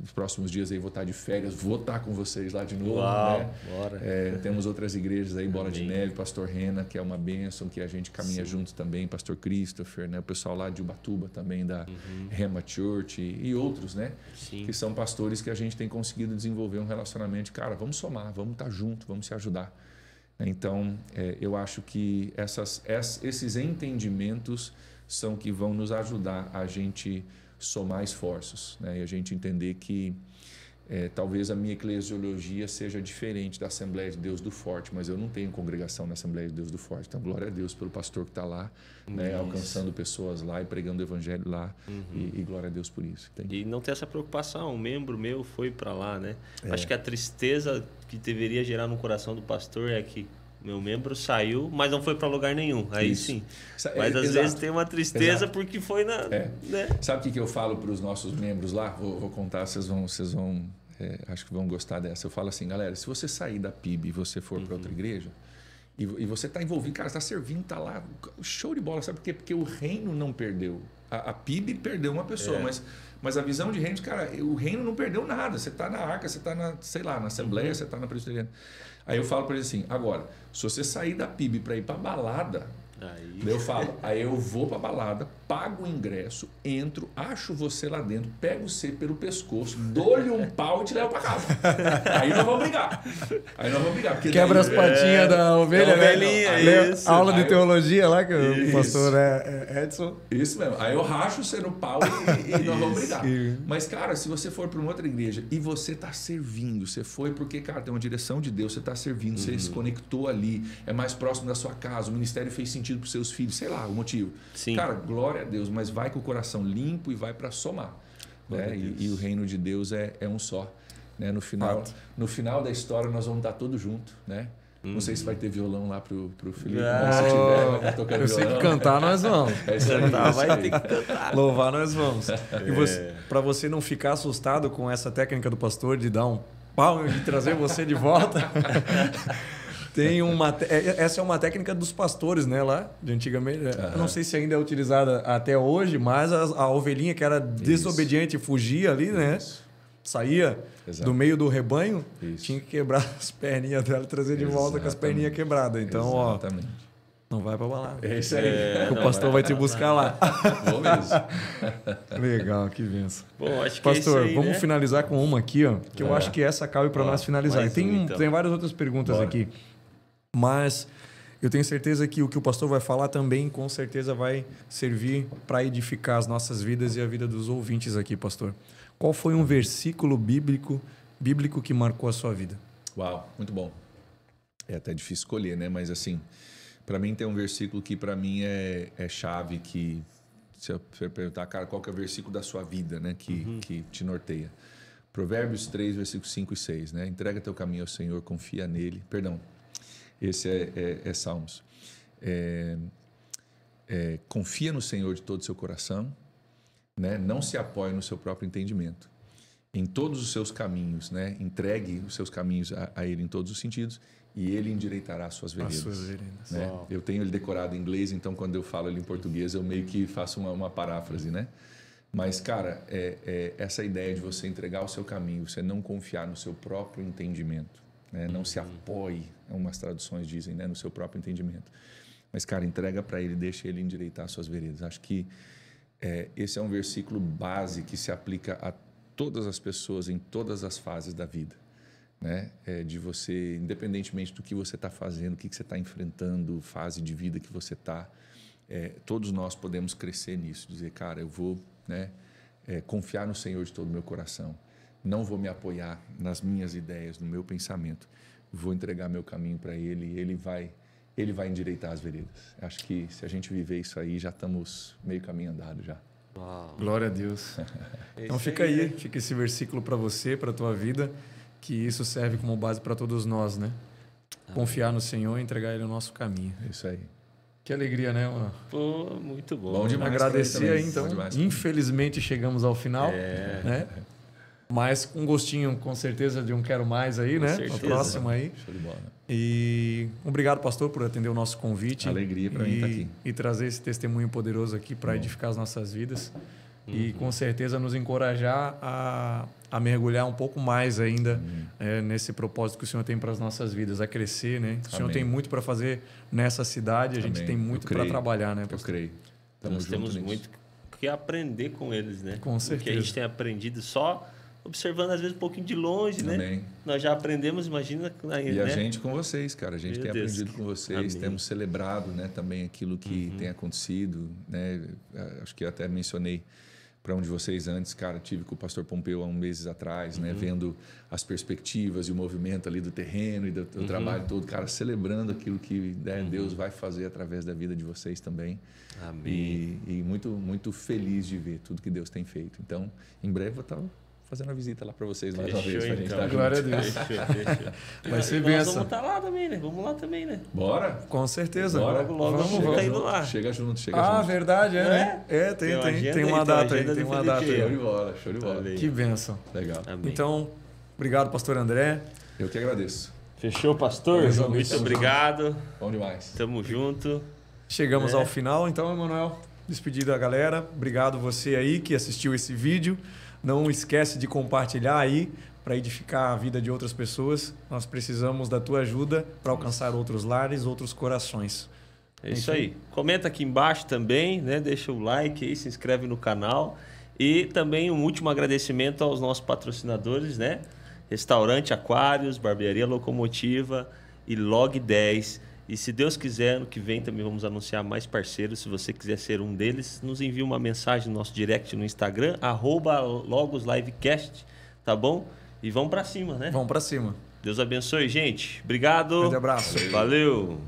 Nos próximos dias aí vou estar de férias, vou estar com vocês lá de novo. Uau, né? bora. Temos outras igrejas aí, Bola de Neve, Pastor Henrique, Filomena, que é uma bênção, que a gente caminha juntos também, pastor Christopher, né? O pessoal lá de Ubatuba também, da Rema Church e outros, né? Sim. Que são pastores que a gente tem conseguido desenvolver um relacionamento. Cara, vamos somar, vamos estar juntos, vamos se ajudar. Então, eu acho que esses entendimentos são que vão nos ajudar a gente somar esforços, né? E a gente entender que talvez a minha eclesiologia seja diferente da Assembleia de Deus do Forte, mas eu não tenho congregação na Assembleia de Deus do Forte. Então, glória a Deus pelo pastor que está lá, né, alcançando pessoas lá e pregando o evangelho lá. E glória a Deus por isso. Entende? E não ter essa preocupação. Um membro meu foi para lá, né? Acho que a tristeza que deveria gerar no coração do pastor é que meu membro saiu, mas não foi para lugar nenhum. Aí isso. Sim. Mas às vezes tem uma tristeza porque foi na... Né? Sabe o que eu falo para os nossos membros lá? Vou contar, vocês vão acho que vão gostar dessa. Eu falo assim, galera, se você sair da PIB e você for para outra igreja, e você está envolvido, cara, está servindo, está lá, show de bola. Sabe por quê? Porque o reino não perdeu. A PIB perdeu uma pessoa, mas a visão de reino, cara, o reino não perdeu nada. Você está na arca, você está na, sei lá, na Assembleia, você está na Presbiteriana. Aí eu falo para eles assim, agora, se você sair da PIB para ir para balada, eu falo, aí eu vou para balada, pago o ingresso, entro, acho você lá dentro, pego você pelo pescoço, dou-lhe um pau e te levo para casa. Aí nós vamos brigar. Quebra as patinhas da ovelha, né? Isso. Aula de teologia lá, que o pastor Edson. Isso mesmo. Aí eu racho você no pau e nós vamos brigar. Mas, cara, se você for para uma outra igreja e você está servindo, você foi porque, cara, tem uma direção de Deus, você está servindo, você se conectou ali, é mais próximo da sua casa, o ministério fez sentido para os seus filhos, sei lá, o motivo. Sim. Cara, glória a Deus, mas vai com o coração limpo e vai para somar. Né? E o reino de Deus é um só. Né? No final da história nós vamos estar todos juntos, né? Não sei se vai ter violão lá pro Felipe, mas se tiver, vai estar tocando eu violão. sei que cantar nós vamos. Vai ter que cantar. Louvar nós vamos. E para você não ficar assustado com essa técnica do pastor de dar um pau e trazer você de volta, essa é uma técnica dos pastores, né, lá de antigamente. Eu não sei se ainda é utilizada até hoje, mas a ovelhinha que era desobediente fugia ali, né? Saía do meio do rebanho, tinha que quebrar as perninhas dela e trazer de volta com as perninhas quebradas. Então, não vai para balada. É isso aí. O pastor vai te buscar lá. Vou mesmo. Legal, que benção. Bom, acho que pastor, é isso aí, vamos né? finalizar com uma aqui, ó, que eu acho que essa cabe para nós finalizar. Tem várias outras perguntas aqui, mas eu tenho certeza que o que o pastor vai falar também, com certeza, vai servir para edificar as nossas vidas e a vida dos ouvintes aqui, pastor. Qual foi um versículo bíblico que marcou a sua vida? Uau, muito bom. É até difícil escolher, né? Mas assim, para mim tem um versículo que para mim é chave, que se eu perguntar, cara, qual que é o versículo da sua vida, né? Que te norteia. Provérbios 3, versículos 5 e 6, né? Entrega teu caminho ao Senhor, confia nele. Perdão, esse é Salmos. Confia no Senhor de todo o seu coração, né? Não se apoie no seu próprio entendimento. Em todos os seus caminhos, né? Entregue os seus caminhos a Ele em todos os sentidos e Ele endireitará as suas veredas. Né? Eu tenho ele decorado em inglês, então quando eu falo ele em português eu meio que faço uma paráfrase, né? Mas, cara, essa ideia de você entregar o seu caminho, você não confiar no seu próprio entendimento, né? Não se apoie, umas traduções dizem, né? No seu próprio entendimento. Mas, cara, entrega para Ele, deixa Ele endireitar as suas veredas. Acho que esse é um versículo base que se aplica a todas as pessoas em todas as fases da vida, né? De você, independentemente do que você está fazendo, o que você está enfrentando, fase de vida que você está, todos nós podemos crescer nisso, dizer, cara, eu vou, né, confiar no Senhor de todo o meu coração, não vou me apoiar nas minhas ideias, no meu pensamento, vou entregar meu caminho para Ele e Ele vai endireitar as veredas. Acho que se a gente viver isso aí, já estamos meio caminho andado já. Uau. Glória a Deus. Então fica aí, fica esse versículo para você, para a tua vida, que isso serve como base para todos nós, né? Confiar no Senhor e entregar Ele o nosso caminho. Isso aí. Que alegria, né? Pô, muito bom. Bom demais. Agradecer aí, então. Infelizmente chegamos ao final, né? Mas com gostinho, com certeza, de um quero mais aí, né? Certeza. A próxima aí. Show de bola. E obrigado, pastor, por atender o nosso convite. Alegria para mim estar aqui. E trazer esse testemunho poderoso aqui para edificar as nossas vidas. e com certeza nos encorajar a mergulhar um pouco mais ainda nesse propósito que o Senhor tem para as nossas vidas, a crescer, né? O Senhor tem muito para fazer nessa cidade, a gente tem muito para trabalhar, né, pastor? Eu creio. Nós temos muito que aprender com eles, né? Com certeza. Porque a gente tem aprendido só observando, às vezes, um pouquinho de longe, né? Nós já aprendemos, imagina... E a gente com vocês, cara. A gente tem aprendido com vocês, temos celebrado, né, também aquilo que tem acontecido, né? Acho que até mencionei para um de vocês antes, cara, tive com o pastor Pompeu há uns meses atrás, né, vendo as perspectivas e o movimento ali do terreno e do trabalho todo, cara, celebrando aquilo que Deus vai fazer através da vida de vocês também. Amém. E muito, muito feliz de ver tudo que Deus tem feito. Então, em breve eu vou estar fazendo uma visita lá para vocês mais uma vez. Pra gente estar Glória a Deus. Fechou. Vai ser benção. Vamos estar lá também, né? Vamos lá também, né? Bora? Com certeza. Bora. Logo vamos indo lá. Chega junto. Verdade, né? Tem uma data aí, tem uma data aí. Show de bola. Que bênção. Legal. Amém. Então, obrigado, pastor André. Eu que agradeço. Fechou, pastor? Muito obrigado. Bom demais. Tamo junto. Chegamos ao final, então, Emanuel, despedir da galera. Obrigado você aí que assistiu esse vídeo. Não esquece de compartilhar aí para edificar a vida de outras pessoas. Nós precisamos da tua ajuda para alcançar outros lares, outros corações. É isso aí. Comenta aqui embaixo também, né? Deixa o like aí, se inscreve no canal. E também um último agradecimento aos nossos patrocinadores, né? Restaurante Aquários, Barbearia Locomotiva e Log 10. E se Deus quiser, ano que vem também vamos anunciar mais parceiros. Se você quiser ser um deles, nos envie uma mensagem no nosso direct no Instagram, @LogosLivecast, tá bom? E vamos para cima, né? Vamos para cima. Deus abençoe, gente. Obrigado. Grande abraço. Valeu.